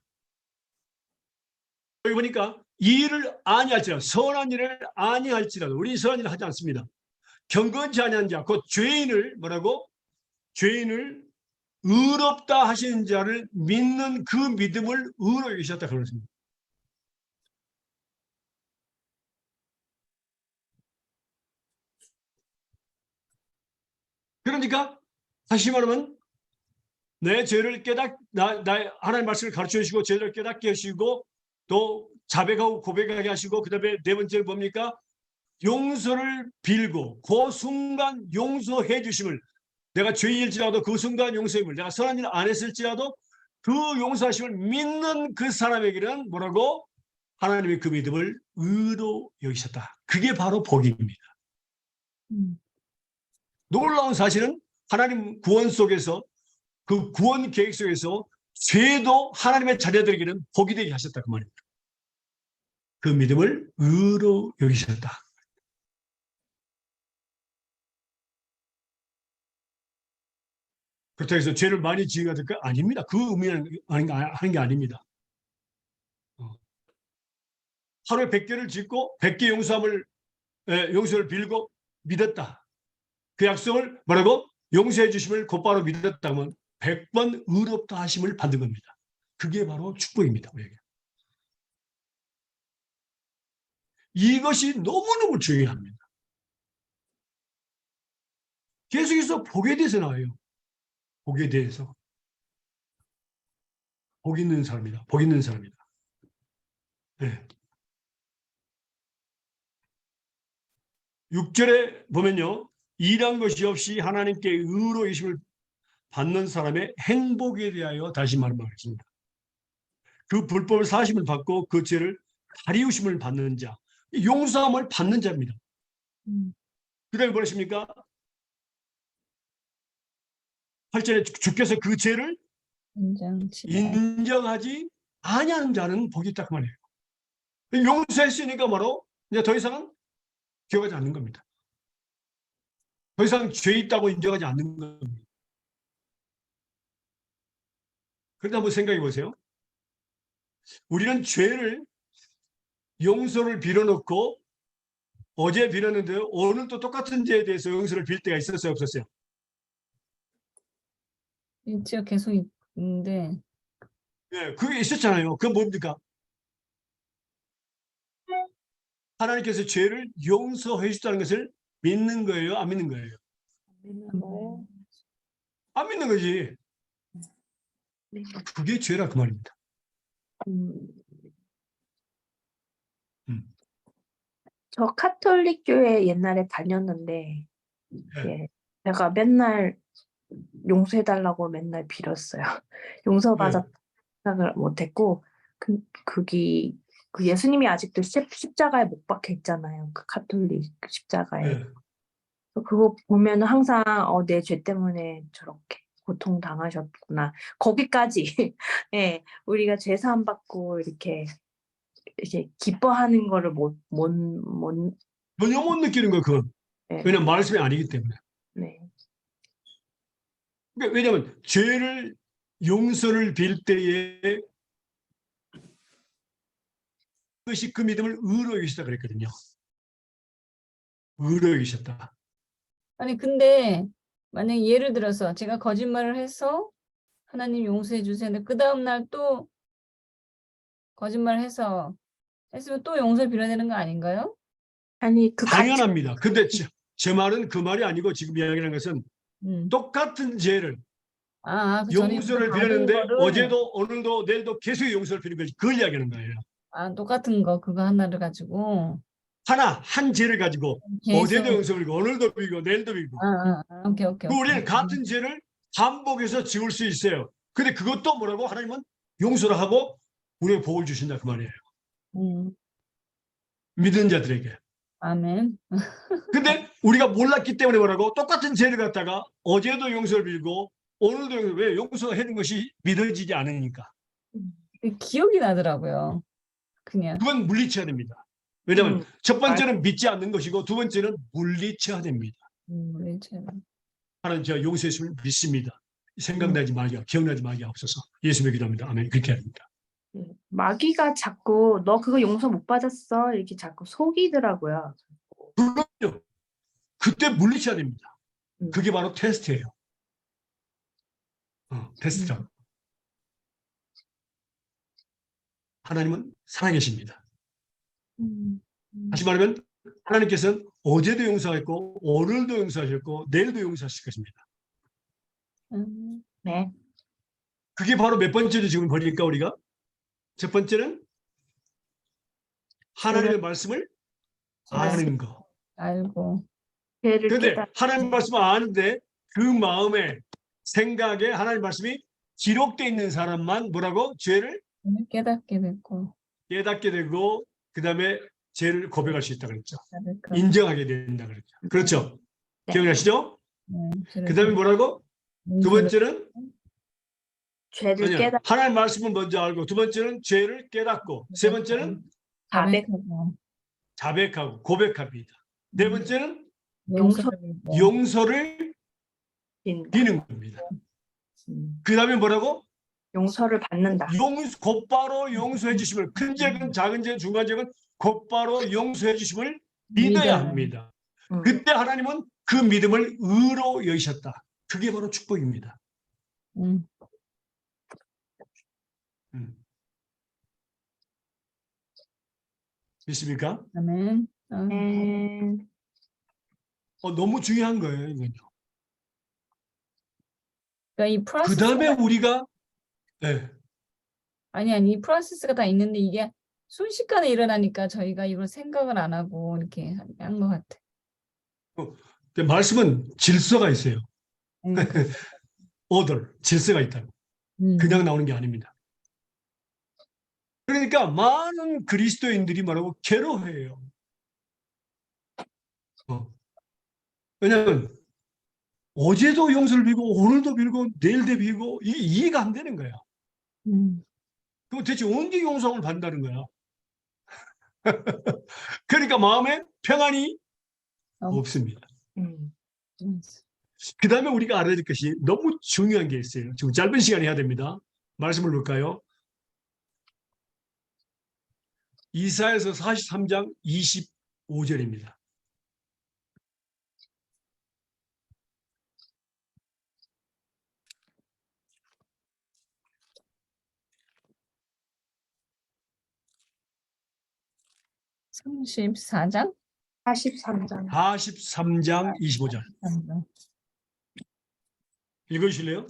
여기 보니까 이 일을 아니할지라도 선한 일을 아니할지라도 우리 선한 일을 하지 않습니다. 경건치 아니한 자, 그 죄인을 뭐라고? 죄인을 의롭다 하시는 자를 믿는 그 믿음을 의로 여기셨다 그렇습니다. 그러니까 다시 말하면 내 죄를 하나님 말씀을 가르쳐 주시고 죄를 깨닫게 하시고 또 자백하고 고백하게 하시고 그 다음에 네 번째는 뭡니까? 용서를 빌고 그 순간 용서해 주심을 내가 죄일지라도 그 순간 용서임을 내가 선한 일 안 했을지라도 그 용서하심을 믿는 그 사람에게는 뭐라고? 하나님의 그 믿음을 의로 여기셨다. 그게 바로 복입니다. 놀라운 사실은 하나님 구원 속에서 그 구원 계획 속에서 죄도 하나님의 자녀들에게는 복이 되게 하셨다 그 말입니다. 그 믿음을 의로 여기셨다. 그렇다고 해서 죄를 많이 지어야 될까? 아닙니다. 그 의미는 하는 게 아닙니다. 하루에 100개를 짓고 100개 용서를 빌고 믿었다. 그 약속을 뭐라고? 용서해 주심을 곧바로 믿었다면 100번 의롭다 하심을 받는 겁니다. 그게 바로 축복입니다. 우리에게. 이것이 너무너무 중요합니다. 계속해서 복에 대해서 나와요. 복에 대해서. 복 있는 사람이다. 복 있는 사람이다. 네. 6절에 보면요. 일한 것이 없이 하나님께 의로 여김을 받는 사람의 행복에 대하여 다시 말씀하겠습니다. 그 불법을 사심을 받고 그 죄를 다리우심을 받는 자, 용서함을 받는 자입니다. 그 다음에 뭐라십니까? 8절에 주께서 그 죄를 인정하지 아니하는 자는 복이 있다 그 말이에요. 용서했으니까 뭐로? 이제 더 이상은 기억하지 않는 겁니다. 더 이상 죄 있다고 인정하지 않는 겁니다. 그런데 한번 생각해 보세요. 우리는 죄를 용서를 빌어놓고 어제 빌었는데 오늘 또 똑같은 죄에 대해서 용서를 빌 때가 있었어요, 없었어요? 있죠, 계속 있는데. 네, 그게 있었잖아요. 그건 뭡니까? 하나님께서 죄를 용서해 주셨다는 것을 믿는 거예요? 안 믿는 거예요? 믿는 거예요. 안 믿는 거지. 네. 그게 죄라 그 말입니다. 음, 음. 저 카톨릭 교회 옛날에 다녔는데 예, 제가 맨날 용서해달라고 맨날 빌었어요. 용서받았 생각을 못했고 그 예수님이 아직도 십자가에 못 박혀 있잖아요. 그 카톨릭 십자가에. 예. 그래서 그거 보면 항상 내 죄 때문에 저렇게 고통 당하셨구나. 거기까지 예, 우리가 죄 사함 받고 이렇게 기뻐하는 거를 전혀 못 느끼는 거예요, 그건. 예, 왜냐면 말씀이 아니기 때문에. 네. 그러니까 왜냐하면 죄를 용서를 빌 때에 그것이 그 믿음을 의로 여기셨다 그랬거든요. 의로 여기셨다. 아니, 근데 만약에 예를 들어서 제가 거짓말을 해서 하나님 용서해 주세요. 근데 그 다음날 또 거짓말을 해서 했으면 또 용서를 빌어야 되는 거 아닌가요? 아니 당연합니다. 근데 제 말은 그 말이 아니고 지금 이야기하는 것은 음. 똑같은 죄를 그 전에 용서를 받은 빌었는데 거를 어제도 오늘도 내일도 계속 용서를 비는 거지. 그걸 이야기하는 거예요. 똑같은 거 그거 하나를 가지고 한 죄를 가지고 어제도 계속 용서 빌고 오늘도 빌고 내일도 빌고 오케이 오케이 그 우리는 오케이. 같은 죄를 반복해서 지을 수 있어요. 근데 그것도 뭐라고 하나님은 용서를 하고 우리에게 복을 주신다 그 말이에요. 음, 믿은 자들에게. 아멘. 근데 우리가 몰랐기 때문에 뭐라고 똑같은 죄를 갖다가 어제도 용서를 빌고 오늘도 왜 용서하는 것이 믿어지지 않으니까. 기억이 나더라고요. 그냥 그건 물리쳐야 됩니다. 왜냐하면 첫 아, 번째는 믿지 않는 것이고 두 번째는 물리쳐야 됩니다. 그렇죠. 하나님 제가 용서했음을 믿습니다. 생각나지 마게, 기억나지 마게 없어서 예수님의 기도합니다. 아멘. 그렇게 해야 됩니다. 마귀가 자꾸 너 그거 용서 못 받았어 이렇게 자꾸 속이더라고요. 그럼요. 그때 물리쳐야 됩니다. 음. 그게 바로 테스트예요. 테스트라고. 하나님은 살아계십니다. 다시 말하면 하나님께서는 어제도 용서했고 오늘도 용서하셨고 내일도 용서하실 것입니다. 네. 그게 바로 몇 번째죠 지금 보니까 우리가? 첫 번째는 하나님의 말씀을 아는 거. 알고 죄를 그런데 깨달아. 하나님 말씀을 아는데 그 마음에 생각에 하나님 말씀이 기록되어 있는 사람만 뭐라고? 죄를 깨닫게 됐고 깨닫게 되고 그 다음에 죄를 고백할 수 있다 그랬죠. 자백하고. 인정하게 된다 그랬죠. 그렇죠. 네. 기억나시죠? 죄를 그 다음에 뭐라고? 두 용서를 번째는 죄를 아니야. 깨달아. 하나님 말씀을 먼저 알고 두 번째는 죄를 깨닫고 세 번째는 자백하고 자백하고 고백합니다. 네 번째는 용서를 빌고. 용서를 빈다. 비는 겁니다. 음. 그 다음에 뭐라고? 용서를 받는다. 곧바로 용서해 주심을 큰 죄건 작은 죄 중간 죄건 곧바로 용서해 주심을 믿어야 믿어요. 합니다. 음. 그때 하나님은 그 믿음을 의로 여기셨다. 그게 바로 축복입니다. 음. 믿습니까? 아멘. 너무 중요한 거예요. 이건요. 그러니까 이 그 프로세스가 다음에 우리가 네. 이 프로세스가 다 있는데 이게 순식간에 일어나니까 저희가 이걸 생각을 안 하고 이렇게 한 것 같아. 말씀은 질서가 있어요. 음, 오더, 질서가 있다고. 그냥 나오는 게 아닙니다. 그러니까 많은 그리스도인들이 뭐라고 괴로워해요. 왜냐하면 어제도 용서를 빌고 오늘도 빌고 내일도 빌고 이게 이해가 안 되는 거야. 그럼 대체 언제 용서를 받는다는 거야? 그러니까 마음에 평안이 없습니다. 그 다음에 우리가 알아야 될 것이 너무 중요한 게 있어요. 지금 짧은 시간에 해야 됩니다. 말씀을 볼까요? 이사야서 43장 25절입니다. 34장? 43장. 43장 25절. 읽으실래요?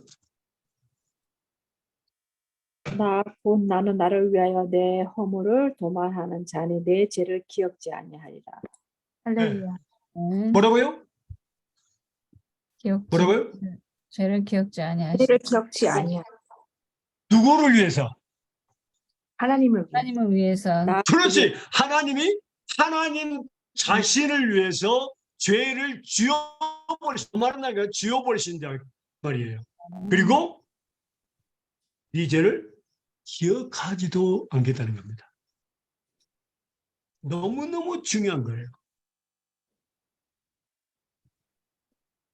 나는 나를 위하여 내 허물을 도말하는 자니 내 죄를 기억지 아니하리라. 할렐루야. 뭐라고요? 기억지 뭐라고요? 죄를 기억지 아니하시. 죄를 기억지 아니하. 누구를 위해서? 하나님을 위해. 하나님을 위해서 나 그렇지. 하나님이 하나님 자신을 위해서 죄를 지어버리신다 말이에요. 그리고 이 죄를 기억하지도 않겠다는 겁니다. 너무너무 중요한 거예요.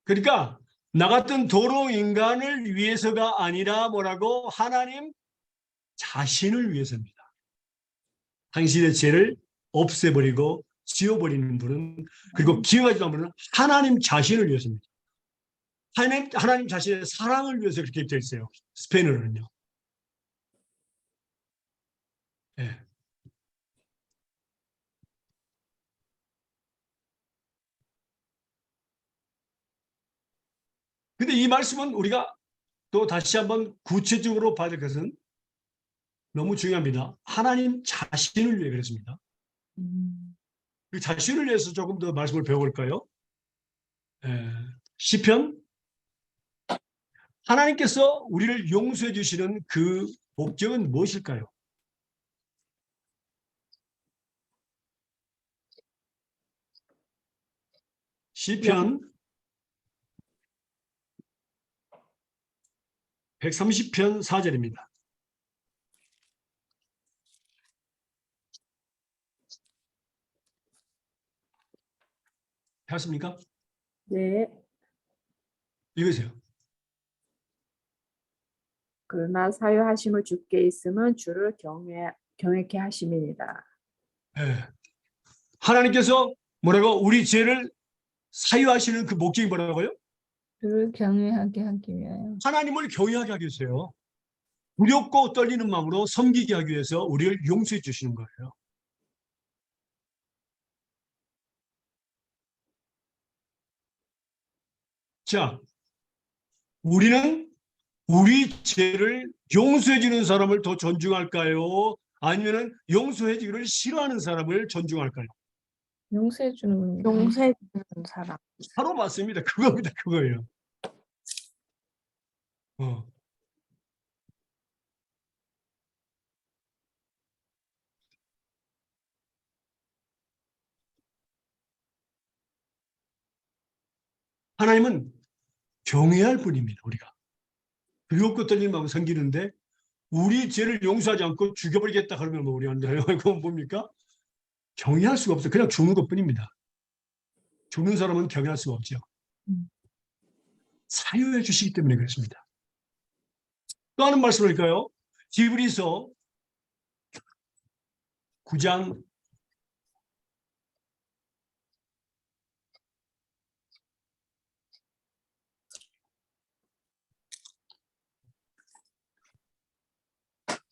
그러니까 나 같은 도로 인간을 위해서가 아니라 뭐라고? 하나님 자신을 위해서입니다. 당신의 죄를 없애버리고 지워버리는 분은, 그리고 기억하지도 않는 분은 하나님 자신을 위해서입니다. 하나님 자신의 사랑을 위해서 그렇게 되어 있어요. 스페인어로는요. 예. 근데 이 말씀은 우리가 또 다시 한번 구체적으로 봐야 될 것은 너무 중요합니다. 하나님 자신을 위해 그랬습니다. 그 자신을 위해서 조금 더 말씀을 배워볼까요? 시편. 하나님께서 우리를 용서해 주시는 그 목적은 무엇일까요? 시편 130편 4절입니다. 했습니까? 네. 읽으세요. 그러나 사유하심을 주께 있으면 주를 경외케 하심이니라. 예. 하나님께서 뭐라고? 우리 죄를 사유하시는 그 목적이 뭐라고요? 주를 경외하게 하기 위하여. 하나님을 경외하게 하기 위해서요. 두렵고 떨리는 마음으로 섬기게 하기 위해서 우리를 용서해 주시는 거예요. 자, 우리는 우리 죄를 용서해 주는 사람을 더 존중할까요? 아니면 용서해 주기를 싫어하는 사람을 존중할까요? 용서해 주는 용서해 주는 사람. 바로 맞습니다. 그겁니다. 그거예요. 하나님은 경외할 분입니다. 우리가. 두렵고 떨리는 마음을 섬기는데 우리 죄를 용서하지 않고 죽여버리겠다 그러면 뭐 우리 앉아요. 그건 뭡니까? 경외할 수가 없어요. 그냥 죽는 것뿐입니다. 죽는 사람은 경외할 수가 없죠. 사유해 주시기 때문에 그렇습니다. 또 하는 말씀을 할까요? 히브리서 9장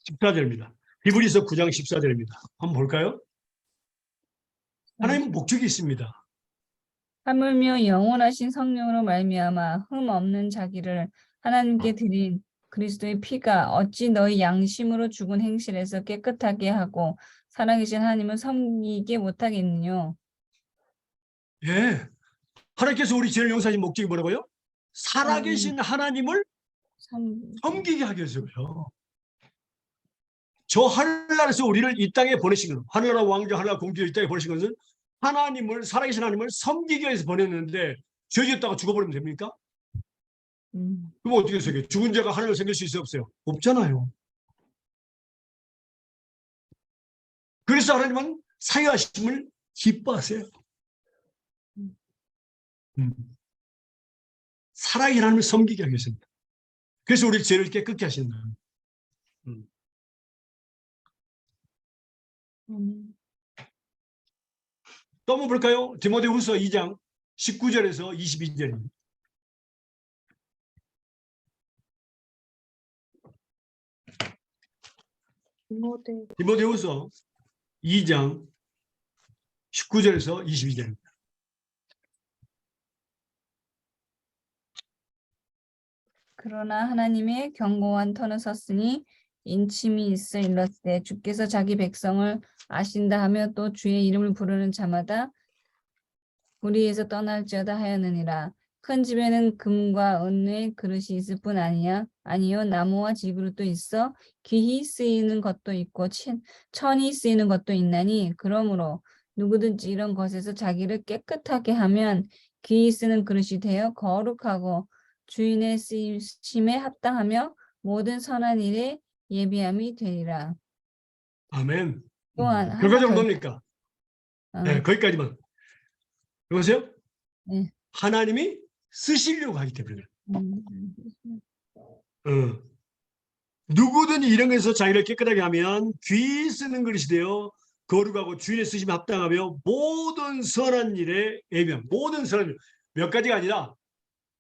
14절입니다. 히브리서 9장 14절입니다. 한번 볼까요? 하나님은 목적이 있습니다. 하물며 영원하신 성령으로 말미암아 흠 없는 자기를 하나님께 드린 그리스도의 피가 어찌 너희 양심으로 죽은 행실에서 깨끗하게 하고 살아계신 하나님을 섬기게 못하겠느냐. 예. 하나님께서 우리 죄를 용서하신 목적이 뭐라고요? 살아계신 하나님을 섬기게 하기 위해서요. 저 하늘나라에서 우리를 이 땅에 보내신 것, 하늘나라 왕조, 하늘나라 공주 이 땅에 보내신 것은 하나님을, 살아계신 하나님을 섬기기 위해서 보냈는데 죄 지었다가 죽어버리면 됩니까? 그럼 어떻게 해석해요? 죽은 자가 하나님을 섬길 수 있어요, 없어요? 없잖아요. 그래서 하나님은 사유하심을 기뻐하세요. 살아계신 하나님을 섬기게 하기 위해서입니다. 그래서 우리 죄를 깨끗게 하시는 거예요. 또 한번 볼까요? 디모데후서 2장 19절에서 22절입니다. 디모데후서 2장 19절에서 22절입니다. 그러나 하나님의 견고한 터는 섰으니 인침이 있어 일렀되 주께서 자기 백성을 아신다 하며 또 주의 이름을 부르는 자마다 우리에서 떠날지어다 하였느니라. 큰 집에는 금과 은의 그릇이 있을 뿐 아니요 나무와 지그릇도 있어 귀히 쓰이는 것도 있고 천이 쓰이는 것도 있나니 그러므로 누구든지 이런 것에서 자기를 깨끗하게 하면 귀히 쓰는 그릇이 되어 거룩하고 주인의 쓰임에 합당하며 모든 선한 일에 예비함이 되리라. 아멘. 또한 하나 결과적으로 더. 뭡니까? 네, 거기까지만. 여보세요? 네. 하나님이 쓰시려고 하기 때문에. 누구든 이런 것에서 자기를 깨끗하게 하면 귀히 쓰는 그릇이 되어 거룩하고 주인의 쓰심에 합당하며 모든 선한 일에 예비함. 모든 선한 일. 몇 가지가 아니라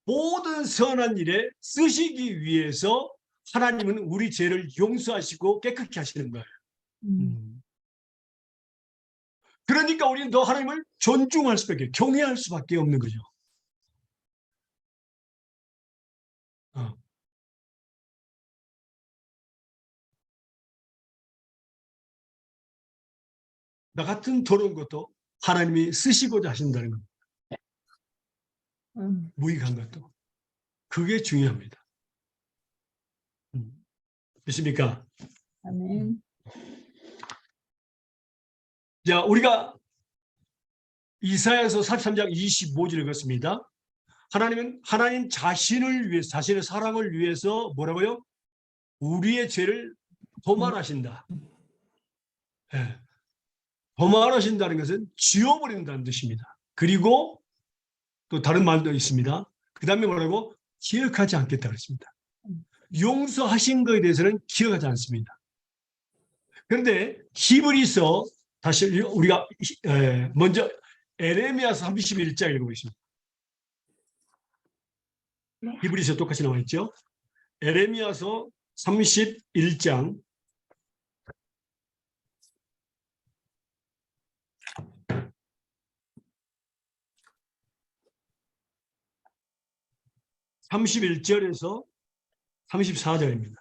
모든 선한 일에 쓰시기 위해서 하나님은 우리 죄를 용서하시고 깨끗게 하시는 거예요. 그러니까 우리는 더 하나님을 존중할 수밖에, 경외할 수밖에 없는 거죠. 나 같은 더러운 것도 하나님이 쓰시고자 하신다는 겁니다. 무익한 것도. 그게 중요합니다. 믿습니까? 아멘. 자, 우리가 이사야서 43장 25절을 읽었습니다. 하나님은 하나님 자신을 위해서, 자신의 사랑을 위해서 뭐라고요? 우리의 죄를 도말하신다. 네. 도말하신다는 것은 지워버린다는 뜻입니다. 그리고 또 다른 말도 있습니다. 그 다음에 뭐라고? 기억하지 않겠다 그랬습니다. 용서하신 것에 대해서는 기억하지 않습니다. 그런데 히브리서 다시 우리가 먼저 에레미야서 31장 읽어보겠습니다. 히브리서 똑같이 나와 있죠. 에레미야서 31장 31절에서 34절입니다.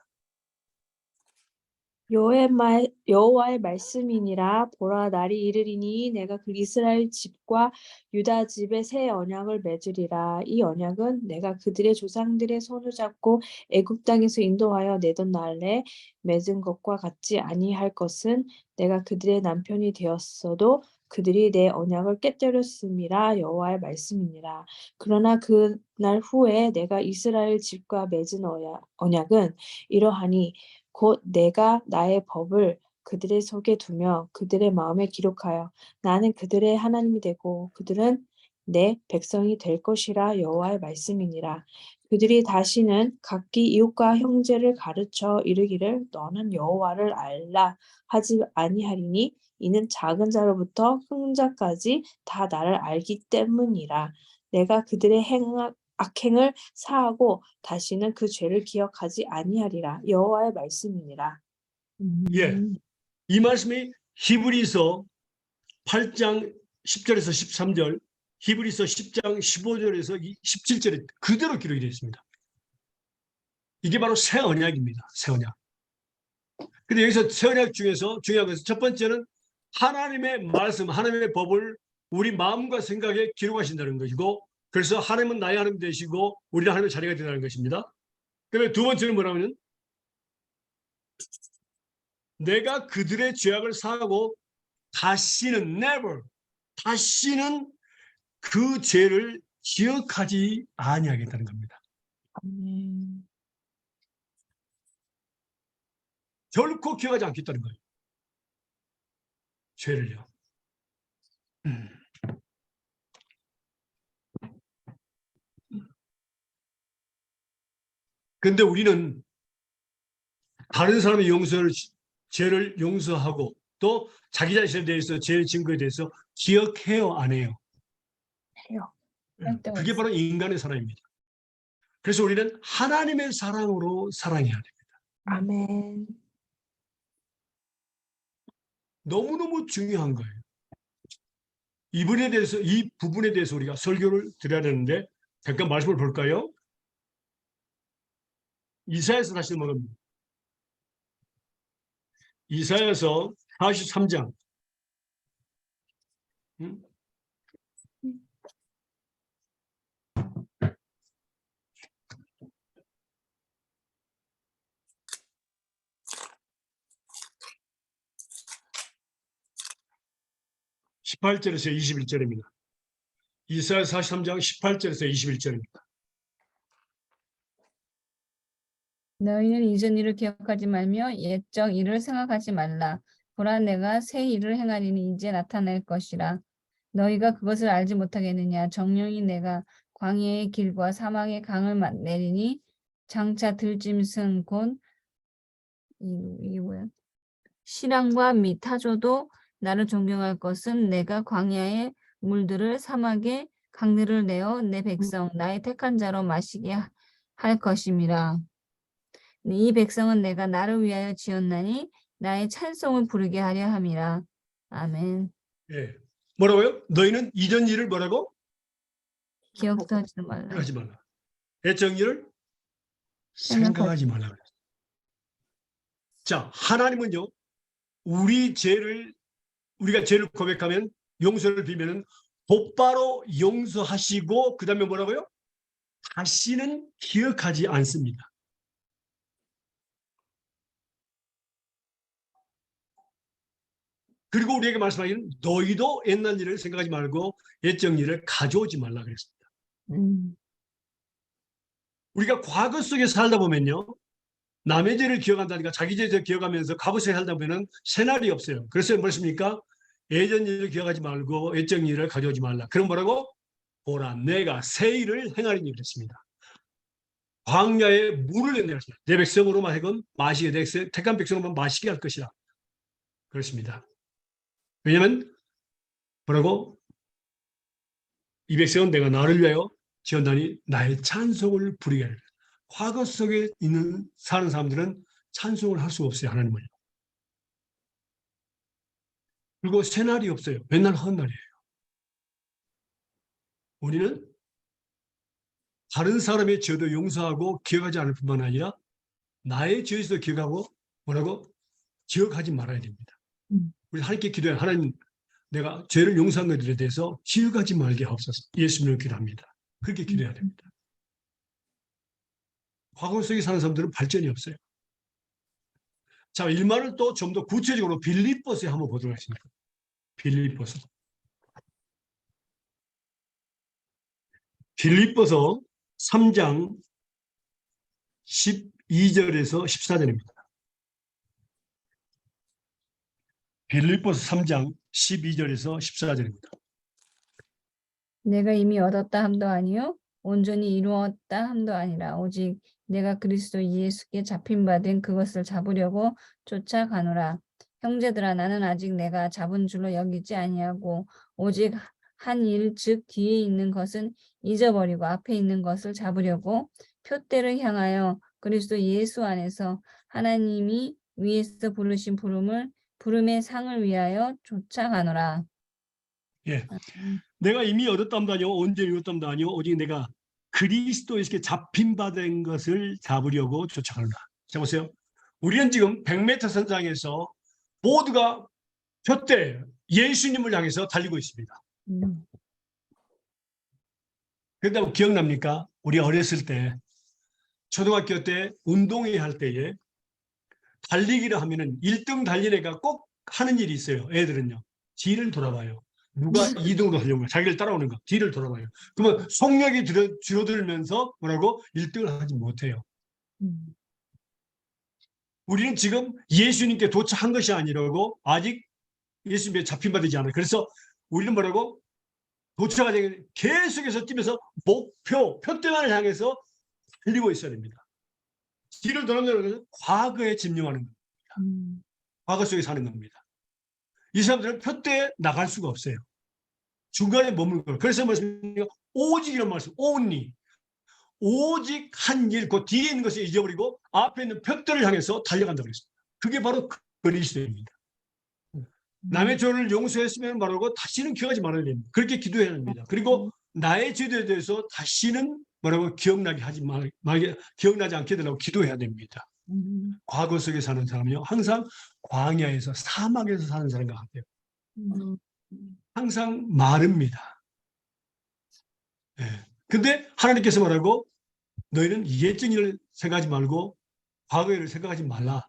여호와의 말씀이니라. 보라, 날이 이르리니 내가 그 이스라엘 집과 유다 집에 새 언약을 맺으리라. 이 언약은 내가 그들의 조상들의 손을 잡고 애굽 땅에서 인도하여 내던 날에 맺은 것과 같지 아니할 것은 내가 그들의 남편이 되었어도 그들이 내 언약을 깨뜨렸음이라. 여호와의 말씀이니라. 그러나 그 날 후에 내가 이스라엘 집과 맺은 언약은 이러하니 곧 내가 나의 법을 그들의 속에 두며 그들의 마음에 기록하여 나는 그들의 하나님이 되고 그들은 내 백성이 될 것이라. 여호와의 말씀이니라. 그들이 다시는 각기 이웃과 형제를 가르쳐 이르기를 너는 여호와를 알라 하지 아니하리니 이는 작은 자로부터 큰 자까지 다 나를 알기 때문이라. 내가 그들의 악행을 사하고 다시는 그 죄를 기억하지 아니하리라. 여호와의 말씀이니라. 예, 이 말씀이 히브리서 8장 10절에서 13절, 히브리서 10장 15절에서 17절에 그대로 기록이 되어 있습니다. 이게 바로 새 언약입니다. 새 언약. 근데 여기서 새 언약 중에서 중요한 것은 첫 번째는 하나님의 말씀, 하나님의 법을 우리 마음과 생각에 기록하신다는 것이고, 그래서 하나님은 나의 하나님 되시고 우리는 하나님의 자녀가 된다는 것입니다. 그다음에 두 번째는 뭐라면 내가 그들의 죄악을 사하고 다시는 다시는 그 죄를 기억하지 아니하겠다는 겁니다. 결코 기억하지 않겠다는 거예요. 죄를요. 그런데 우리는 다른 사람의 죄를 용서하고 또 자기 자신에 대해서 죄의 증거에 대해서 기억해요, 안 해요? 해요. 그게 바로 인간의 사랑입니다. 그래서 우리는 하나님의 사랑으로 사랑해야 됩니다. 아멘. 너무너무 중요한 거예요. 이 부분에 대해서 우리가 설교를 드려야 되는데 잠깐 말씀을 볼까요? 이사야서 다시 넘어갑니다. 이사야서 43장. 18절에서 21절입니다. 이사야 43장 18절에서 21절입니다. 너희는 이전 일을 기억하지 말며 옛적 일을 생각하지 말라. 보라, 내가 새 일을 행하리니 이제 나타날 것이라. 너희가 그것을 알지 못하겠느냐. 정령이 내가 광야의 길과 사막의 강을 내리니 장차 들짐승 곧 이게 뭐야? 시랑과 미 타조도 나를 존경할 것은 내가 광야의 물들을 사막의 강들을 내어 내 백성 나의 택한 자로 마시게 할 것임이라. 이 백성은 내가 나를 위하여 지었나니 나의 찬송을 부르게 하려 함이라. 아멘. 예. 뭐라고요? 너희는 이전 일을 뭐라고? 기억도 하지 말라. 하지 말라. 옛적 일을 생각하지 말라. 그랬어요. 자, 하나님은요, 우리가 죄를 고백하면 용서를 빌면은 곧바로 용서하시고 그 다음에 뭐라고요? 다시는 기억하지 않습니다. 그리고 우리에게 말씀하기는 너희도 옛날 일을 생각하지 말고 옛적 일을 가져오지 말라 그랬습니다. 우리가 과거 속에 살다 보면요, 남의 죄를 기억한다니까 자기 죄를 기억하면서 과거 속에 살다 보면 새날이 없어요. 그래서 뭐였습니까? 예전 일을 기억하지 말고 옛적 일을 가져오지 말라. 그럼 뭐라고? 보라, 내가 새 일을 행하리니 그랬습니다. 광야에 물을 내라. 내 백성으로만 하여금 마시게, 내 택한 백성으로만 마시게 할 것이라. 그렇습니다. 왜냐하면 뭐라고? 이 백성은 내가 나를 위하여 지었나니 나의 찬송을 부리게 하리라. 과거 속에 사는 사람들은 찬송을 할 수가 없어요. 하나님을. 그리고 새날이 없어요. 맨날 헛날이에요. 우리는 다른 사람의 죄도 용서하고 기억하지 않을 뿐만 아니라 나의 죄에서도 기억하고 뭐라고? 기억하지 말아야 됩니다. 우리 하나님께 기도해. 하나님, 내가 죄를 용서한 것들에 대해서 기억하지 말게 하옵소서. 예수님을 기도합니다. 그렇게 기도해야 됩니다. 과거 속에 사는 사람들은 발전이 없어요. 자, 일말을 또 좀 더 구체적으로 빌립보서에 한번 보도록 하겠습니다. 빌립보서 3장 12절에서 14절입니다. 빌립보서 3장 12절에서 14절입니다. 내가 이미 얻었다 함도 아니요 온전히 이루었다 함도 아니라 오직 내가 그리스도 예수께 잡힌 바 된 그것을 잡으려고 쫓아가노라. 형제들아, 나는 아직 내가 잡은 줄로 여기지 아니하고 오직 한 일, 즉 뒤에 있는 것은 잊어버리고 앞에 있는 것을 잡으려고 표대를 향하여 그리스도 예수 안에서 하나님이 위에서 부르신 부름의 상을 위하여 쫓아가노라. 예. 내가 이미 얻었담도 아니요 온전히 이뤘담도 아니요 오직 내가 그리스도에게 잡힌 바 된 것을 잡으려고 쫓아가노라. 자, 보세요. 우리는 지금 100m 선장에서 모두가 표대 예수님을 향해서 달리고 있습니다. 그런데 기억납니까? 우리 어렸을 때 초등학교 때 운동회 할 때에 달리기를 하면은 1등 달린 애가 꼭 하는 일이 있어요. 애들은요. 뒤를 돌아봐요. 누가 2등으로 하려는 거야. 자기를 따라오는 거. 뒤를 돌아봐요. 그러면 속력이 줄어들면서 뭐라고? 1등을 하지 못해요. 우리는 지금 예수님께 도착한 것이 아니라고 아직 예수님에 잡힌 바 되지 않아요. 그래서 우리는 뭐라고? 도착하지 계속해서 뛰면서 표대만을 향해서 달리고 있어야 됩니다. 뒤를 돌아보는 것은 과거에 집념하는 겁니다. 과거 속에 사는 겁니다. 이 사람들은 표대에 나갈 수가 없어요. 중간에 머물고. 그래서 말씀드리니까 오직이란 말씀, only. 오직 한 일, 그 뒤에 있는 것을 잊어버리고 앞에 있는 표대를 향해서 달려간다고 그랬습니다. 그게 바로 그리스도입니다. 남의 죄를 용서했으면 말하고 다시는 기억하지 말아야 됩니다. 그렇게 기도해야 됩니다. 그리고 나의 죄에 대해서 다시는 뭐라고 기억나지 않게 되라고 기도해야 됩니다. 과거 속에 사는 사람은요, 항상 광야에서, 사막에서 사는 사람과 같아요. 항상 마릅니다. 예. 근데 하나님께서 말하고, 너희는 옛적 일을 생각하지 말고 과거의 일을 생각하지 말라.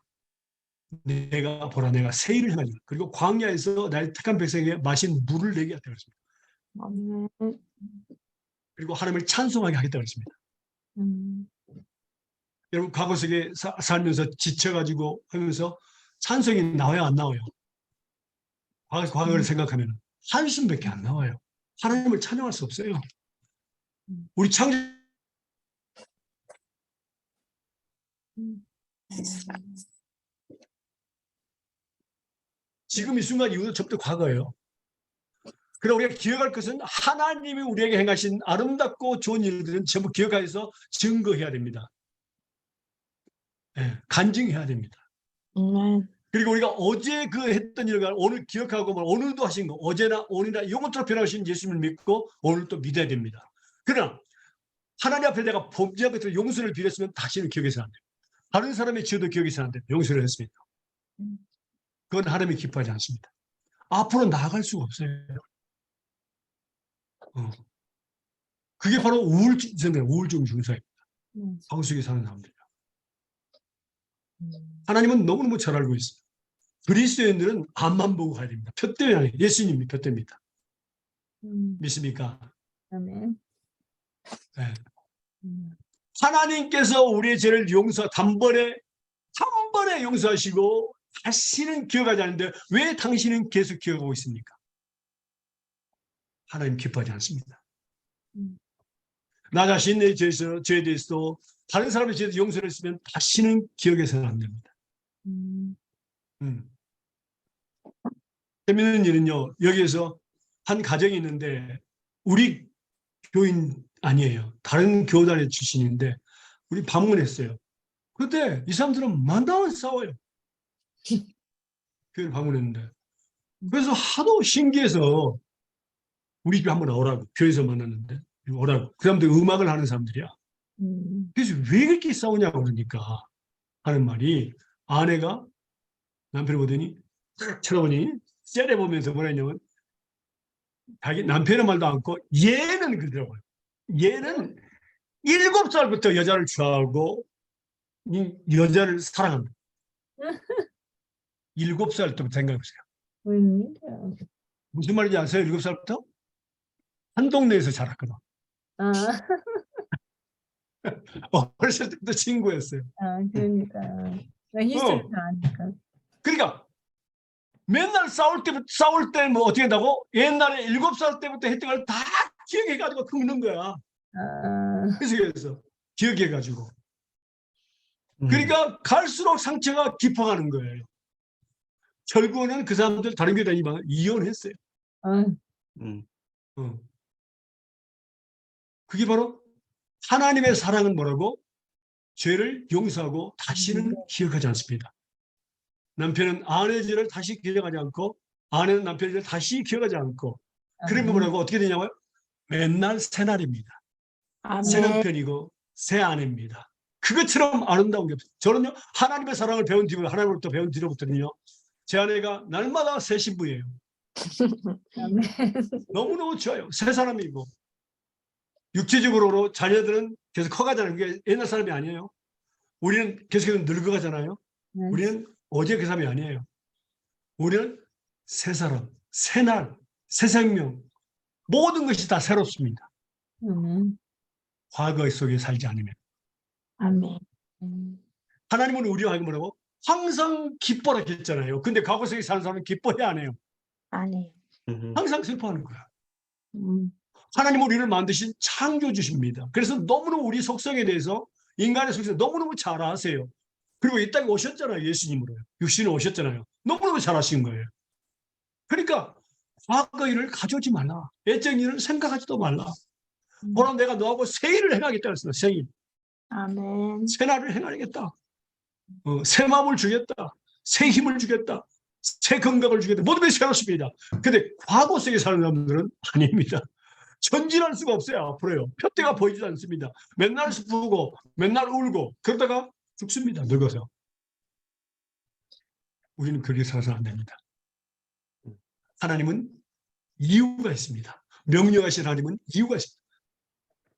내가 보라, 내가 새 일을 행하리라. 그리고 광야에서 나의 택한 백성에게 마신 물을 내게 하겠다 그랬습니다. 아멘. 그리고 하나님을 찬송하게 하겠다 그랬습니다. 여러분, 과거 속에 살면서 지쳐가지고 하면서 찬송이 나와요, 안 나와요? 과거를 생각하면 한숨밖에 안 나와요. 하나님을 찬양할 수 없어요. 우리 창조 지금 이 순간 이후도 전부 과거예요. 그럼 우리가 기억할 것은 하나님이 우리에게 행하신 아름답고 좋은 일들은 전부 기억해서 증거해야 됩니다. 네, 간증해야 됩니다. 그리고 우리가 어제 그 했던 일을 오늘 기억하고 오늘도 하신 거, 어제나 오늘이나 영원토록 변하신 예수님을 믿고 오늘 또 믿어야 됩니다. 그러나 하나님 앞에 내가 범죄한 것들 용서를 빌었으면 다시는 기억해서는 안 돼요. 다른 사람의 죄도 기억해서는 안 돼요. 용서를 했습니다. 그건 하나님이 기뻐하지 않습니다. 앞으로 나아갈 수가 없어요. 그게 바로 우울증 증상입니다. 과거 속에 사는 사람들이요. 하나님은 너무너무 잘 알고 있어요. 그리스도인들은 앞만 보고 가야 됩니다. 표 때문에 아니에요. 예수님이 표 때입니다. 믿습니까? 아멘. 네. 하나님께서 우리의 죄를 단번에 용서하시고 다시는 기억하지 않는데 왜 당신은 계속 기억하고 있습니까? 하나님 기뻐하지 않습니다. 나 자신의 죄에 대해서도 다른 사람의 죄에 대해서 용서를 했으면 다시는 기억해서는 안 됩니다. 재미있는 일은요, 여기에서 한 가정이 있는데 우리 교인 아니에요. 다른 교단의 출신인데 우리 방문했어요. 그런데 이 사람들은 만나면 싸워요. 교회를 방문했는데. 그래서 하도 신기해서 우리 집에 한번 오라고, 교회에서 만났는데 오라고. 그 사람들 음악을 하는 사람들이야. 그래서 왜 그렇게 싸우냐고 그러니까 하는 말이, 아내가 남편을 보더니 딱 쳐다보니 째려보면서 뭐라 했냐면, 자기 남편의 말도 않고 얘는 그러더라고요. 얘는 7살부터 여자를 좋아하고 이 여자를 사랑합니다. 7살 때부터 생각해보세요. 무슨 말인지 아세요? 7살부터? 한 동네에서 자랐거든. 아, 어렸을 때부터 친구였어요. 그러니까. 나 히스토리 다 아니까. 그러니까 맨날 싸울 때 뭐 어떻게 한다고? 옛날에 7살 때부터 했던 걸 다 기억해가지고 긁는 거야. 그래서 기억해가지고. 그러니까 갈수록 상처가 깊어가는 거예요. 결국은 그 사람들 다른 교회 다니면 이혼했어요. 그게 바로 하나님의 사랑은 뭐라고? 죄를 용서하고 다시는 기억하지 않습니다. 남편은 아내의 죄를 다시 기억하지 않고, 아내는 남편의 죄를 다시 기억하지 않고, 그러면 뭐라고 어떻게 되냐고요? 맨날 새날입니다. 새 남편이고 새 아내입니다. 그것처럼 아름다운 게 없어요. 저는요, 하나님의 사랑을 배운 뒤로, 하나님으로부터 배운 뒤로부터는요, 제 아내가 날마다 새 신부예요. 너무너무 좋아요. 새 사람이고. 육체적으로 자녀들은 계속 커가잖아요. 그게 옛날 사람이 아니에요. 우리는 계속해서 늙어가잖아요. 우리는 어제 그 사람이 아니에요. 우리는 새 사람, 새 날, 새 생명, 모든 것이 다 새롭습니다. 과거 속에 살지 않으면. 아멘. 하나님은 우리와 하기 뭐라고? 항상 기뻐라 했잖아요. 근데 과거 속에 사는 사람은 기뻐해야 안 해요. 아니에요. 항상 슬퍼하는 거야. 하나님은 우리를 만드신 창조주십니다. 그래서 너무너무 우리 속성에 대해서, 인간의 속성에 너무너무 잘 아세요. 그리고 이 땅에 오셨잖아요. 예수님으로요. 육신에 오셨잖아요. 너무너무 잘 아신 거예요. 그러니까 과거 일을 가져오지 말라. 옛적 일을 생각하지도 말라. 오늘 내가 너하고 새 일을 행하겠다 그랬어요. 새 일. 아멘. 새 날을 행하겠다. 새 마음을 주겠다. 새 힘을 주겠다. 새 건강을 주겠다. 모든 것이 새롭습니다. 근데 과거 속에 사는 사람들은 아닙니다. 전진할 수가 없어요. 앞으로요. 표대가 보이지 않습니다. 맨날 슬프고 맨날 울고 그러다가 죽습니다. 늙어서. 우리는 그렇게 살아서는 안 됩니다. 하나님은 이유가 있습니다. 명령하신 하나님은 이유가 있습니다.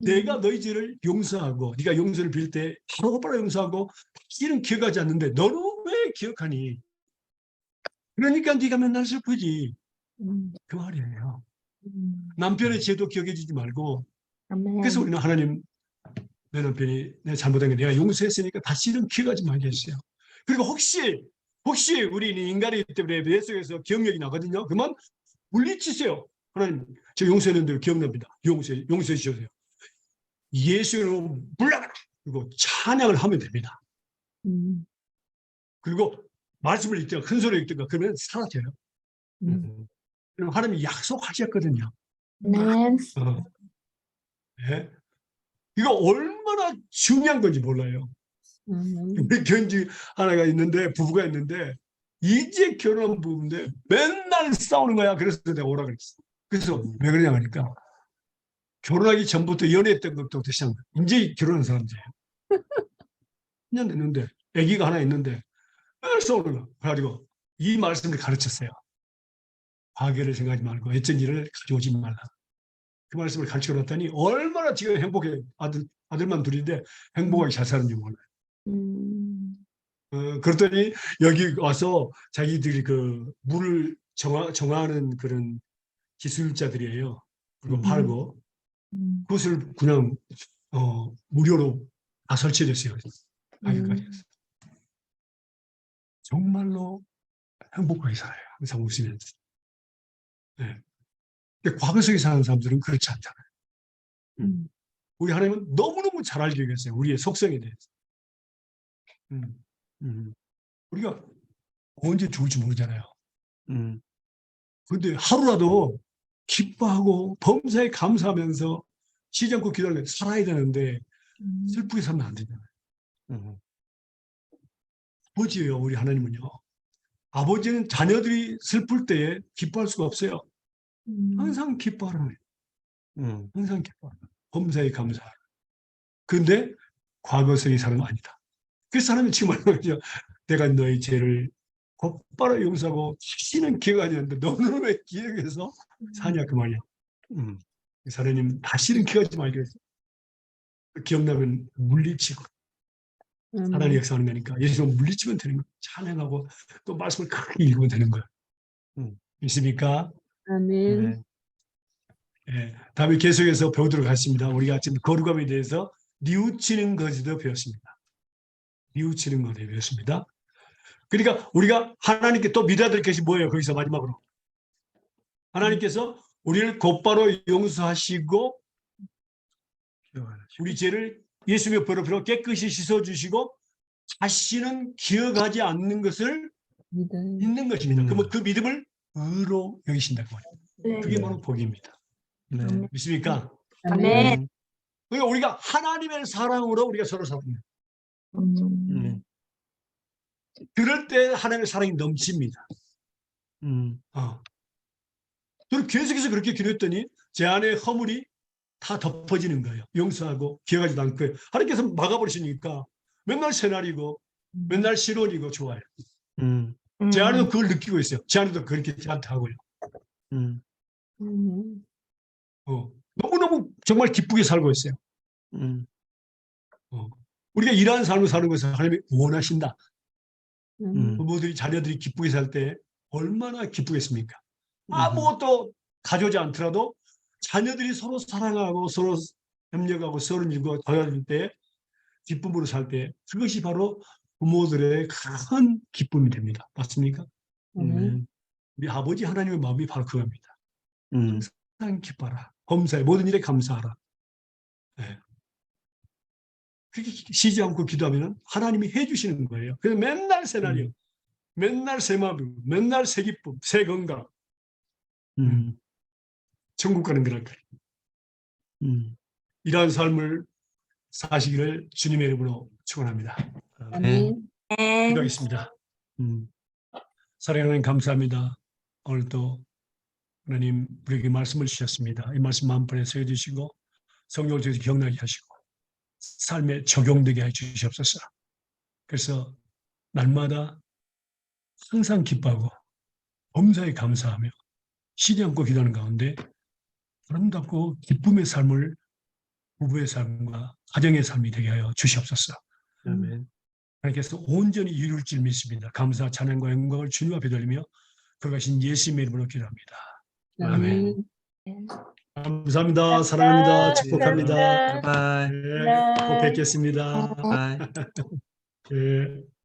내가 너희 죄를 용서하고 네가 용서를 빌 때 바로 용서하고 다시는 기억하지 않는데 너는 왜 기억하니? 그러니까 네가 맨날 슬프지. 그 말이에요. 남편의 죄도 기억해 주지 말고 그래서 우리는 하나님 내 남편이 내 잘못한 게 내가 용서했으니까 다시는 기억하지 말게 했어요. 그리고 혹시 우리는 인간이기 때문에 뇌 속에서 기억력이 나거든요. 그러면 물리치세요. 하나님 저 용서했는데 기억납니다. 용서해 주셔서요. 예수로 물러가라. 그리고 찬양을 하면 됩니다. 그리고 말씀을 읽든가 큰 소리 읽든가 그러면 사라져요. 그럼 하나님이 약속하셨거든요. 네. 이거 얼마나 중요한 건지 몰라요. 우리 견지 하나가 있는데 부부가 있는데 이제 결혼한 부부인데 맨날 싸우는 거야. 그래서 내가 오라 그랬어. 그래서 왜 그러냐 하니까 결혼하기 전부터 연애했던 것부터 시작. 이제 결혼한 사람들이에요. 1년 됐는데 아기가 하나 있는데 왜 싸우는 거야. 그래가지고 이 말씀을 가르쳤어요. 과거를 생각하지 말고 했던 일을 가져오지 말라. 그 말씀을 가르쳐 놨더니 얼마나 지금 행복해. 아들만 둘인데 행복하게 잘 사는지 몰라요. 그랬더니 여기 와서 자기들이 그 물을 정화하는 그런 기술자들이에요. 그리고 팔고 그것을 그냥 무료로 다 설치됐어요. 가격까지. 정말로 행복하게 살아요. 항상 웃으면서. 네. 근데 과거 속에 사는 사람들은 그렇지 않잖아요. 우리 하나님은 너무너무 잘 알고 계세요. 우리의 속성에 대해서. 우리가 언제 죽을지 모르잖아요. 그런데 하루라도 기뻐하고 범사에 감사하면서 쉬지 않고 기도하면 살아야 되는데 슬프게 살면 안 되잖아요. 아버지예요. 우리 하나님은요. 아버지는 자녀들이 슬플 때에 기뻐할 수가 없어요. 항상 기뻐하라는 거예요. 항상 기뻐하라. 범사에 감사하라. 그런데 과거 속의 사람은 아니다. 그 사람이 지금 말하는 거죠. 내가 너의 죄를 곧바로 용서하고 다시는 기억하지 않는데 너는 왜 기억해서 사냐 그 말이야. 사람님 다시는 기억하지 말기로 했어. 기억나면 물리치고 하나님 역사하는 거니까 예수님 물리치면 되는 거야. 찬양하고 또 말씀을 크게 읽으면 되는 거야. 믿습니까? 아멘. 네. 다음에 계속해서 배우도록 하겠습니다. 우리가 지금 거룩함에 대해서 뉘우치는 것에도 배웠습니다. 뉘우치는 것에 배웠습니다. 그러니까 우리가 하나님께 또 믿어야 될 것이 뭐예요? 거기서 마지막으로 하나님께서 우리를 곧바로 용서하시고 우리 죄를 예수님의 보혈로 깨끗이 씻어주시고 다시는 기억하지 않는 것을 믿는 것입니다. 그러면 그 믿음을 의로 여기신다고 말이에요. 그게 바로 복입니다. 믿습니까? 아멘. 그러니까 우리가 하나님의 사랑으로 우리가 서로 살아갑니다. 그럴 때 하나님의 사랑이 넘칩니다. 저는 계속해서 그렇게 기도했더니 제 안에 허물이 다 덮어지는 거예요. 용서하고 기억하지도 않고 하나님께서 막아버리시니까 맨날 새날이고 맨날 실온이고 좋아요. 제 안에도 그걸 느끼고 있어요. 제 안에도 그렇게 저한테 하고요. 너무너무 정말 기쁘게 살고 있어요. 우리가 이러한 삶을 사는 것을 하나님이 원하신다. 부모들이 자녀들이 기쁘게 살 때 얼마나 기쁘겠습니까? 아무것도 가져오지 않더라도 자녀들이 서로 사랑하고 서로 협력하고 서로 밀고 도와줄 때 기쁨으로 살 때 그것이 바로 부모들의 큰 기쁨이 됩니다. 맞습니까? 우리 아버지 하나님의 마음이 바로 그겁니다. 항상 기뻐라. 범사에 모든 일에 감사하라. 네. 그렇게 쉬지 않고 기도하면 하나님이 해주시는 거예요. 그래서 맨날 새 날이요. 맨날 새 마음, 맨날 새 기쁨, 새 건강. 천국 가는 거랄 거예요. 이러한 삶을 사시기를 주님의 이름으로 축원합니다. 아멘. 기도하겠습니다. 사랑하는 하나님 감사합니다. 오늘 또 하나님 우리에게 말씀을 주셨습니다. 이 말씀 마음판에 새겨주시고 성령을 통해서 기억나게 하시고 삶에 적용되게 해 주시옵소서. 그래서 날마다 항상 기뻐하고 범사에 감사하며 쉬지 않고 기도하는 가운데 아름답고 기쁨의 삶을 부부의 삶과 가정의 삶이 되게 하여 주시옵소서. 아멘. 하나님께서 온전히 이룰 줄 믿습니다. 감사, 찬양과 영광을 주님 앞에 돌리며 그러신 예수님의 이름으로 기도합니다. 아멘. 감사합니다. 사랑합니다. 축복합니다. 바이바이. 네, 꼭 뵙겠습니다. 바이. 네.